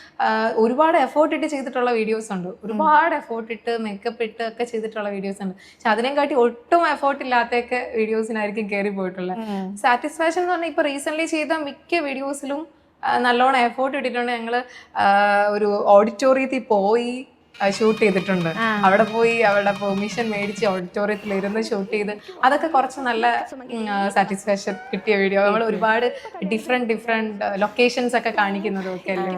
ഒരുപാട് എഫേർട്ട് ഇട്ട് ചെയ്തിട്ടുള്ള വീഡിയോസ് ഉണ്ട്. ഒരുപാട് എഫേർട്ട് ഇട്ട് മേക്കപ്പ് ഇട്ട് ഒക്കെ ചെയ്തിട്ടുള്ള വീഡിയോസ് ഉണ്ട്. പക്ഷെ അതിനെക്കാട്ടി ഒട്ടും എഫേർട്ട് ഇല്ലാത്തൊക്കെ വീഡിയോസിനായിരിക്കും കയറി പോയിട്ടുള്ളത്. സാറ്റിസ്ഫാക്ഷൻ എന്ന് പറഞ്ഞാൽ ഇപ്പൊ റീസെന്റ് ചെയ്ത മിക്ക വീഡിയോസിലും നല്ലോണം എഫേർട്ട് ഇട്ടിട്ടുണ്ട്. ഞങ്ങള് ഒരു ഓഡിറ്റോറിയത്തിൽ പോയി ഷൂട്ട് ചെയ്തിട്ടുണ്ട്. അവിടെ പോയി അവരുടെ പെർമിഷൻ മേടിച്ച് ഓഡിറ്റോറിയത്തിൽ ഇരുന്ന് ഷൂട്ട് ചെയ്ത് അതൊക്കെ കുറച്ച് നല്ല സാറ്റിസ്ഫാക്ഷൻ കിട്ടിയ വീഡിയോ. നമ്മൾ ഒരുപാട് ഡിഫറെന്റ് ലൊക്കേഷൻസ് ഒക്കെ കാണിക്കുന്നതും ഒക്കെ അല്ലേ.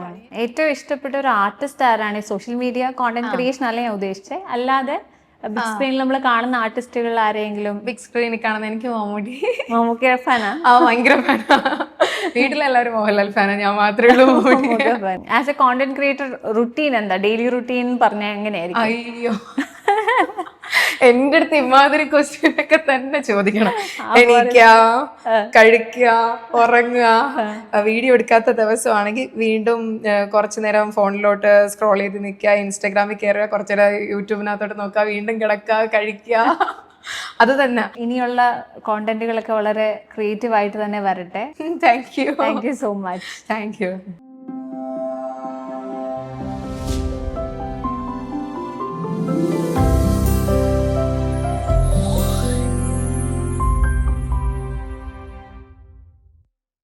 ഏറ്റവും ഇഷ്ടപ്പെട്ട ഒരു ആർട്ടിസ്റ്റ് ആരാണ്? സോഷ്യൽ മീഡിയ കോണ്ടന്റ് ക്രിയേഷൻ അല്ല ഞാൻ ഉദ്ദേശിച്ചത്, അല്ലാതെ ബിഗ് സ്ക്രീനിൽ നമ്മൾ കാണുന്ന ആർട്ടിസ്റ്റുകൾ ആരെങ്കിലും? ബിഗ് സ്ക്രീനിൽ കാണുന്ന എനിക്ക് മമ്മൂട്ടി ഫാനാ? ഭയങ്കര ഫാനാ. വീട്ടിലെല്ലാവരും മോഹൻലാൽ ഫാനാ, ഞാൻ മാത്രമേ ഉള്ളൂ. As A content creator routine എന്താ? ഡെയിലി റുട്ടീൻ പറഞ്ഞ എങ്ങനെയായിരിക്കും? അയ്യോ, എന്റെ അടുത്ത് ഇമാതിരി ക്വസ്റ്റ്യൻ ഒക്കെ തന്നെ ചോദിക്കണം. എണീക്കുക, കഴിക്കുക, ഉറങ്ങുക. വീഡിയോ എടുക്കാത്ത ദിവസമാണെങ്കിൽ വീണ്ടും കുറച്ചു നേരം ഫോണിലോട്ട് സ്ക്രോൾ ചെയ്ത് നിൽക്കുക, ഇൻസ്റ്റാഗ്രാമിൽ കയറുക, കുറച്ചേരം യൂട്യൂബിനകത്തോട്ട് നോക്കുക, വീണ്ടും കിടക്കുക, കഴിക്കുക. അത് തന്നെ. ഇനിയുള്ള കോണ്ടന്റുകളൊക്കെ വളരെ ക്രിയേറ്റീവ് ആയിട്ട് തന്നെ വരട്ടെ. Thank you thank you so much. Thank you.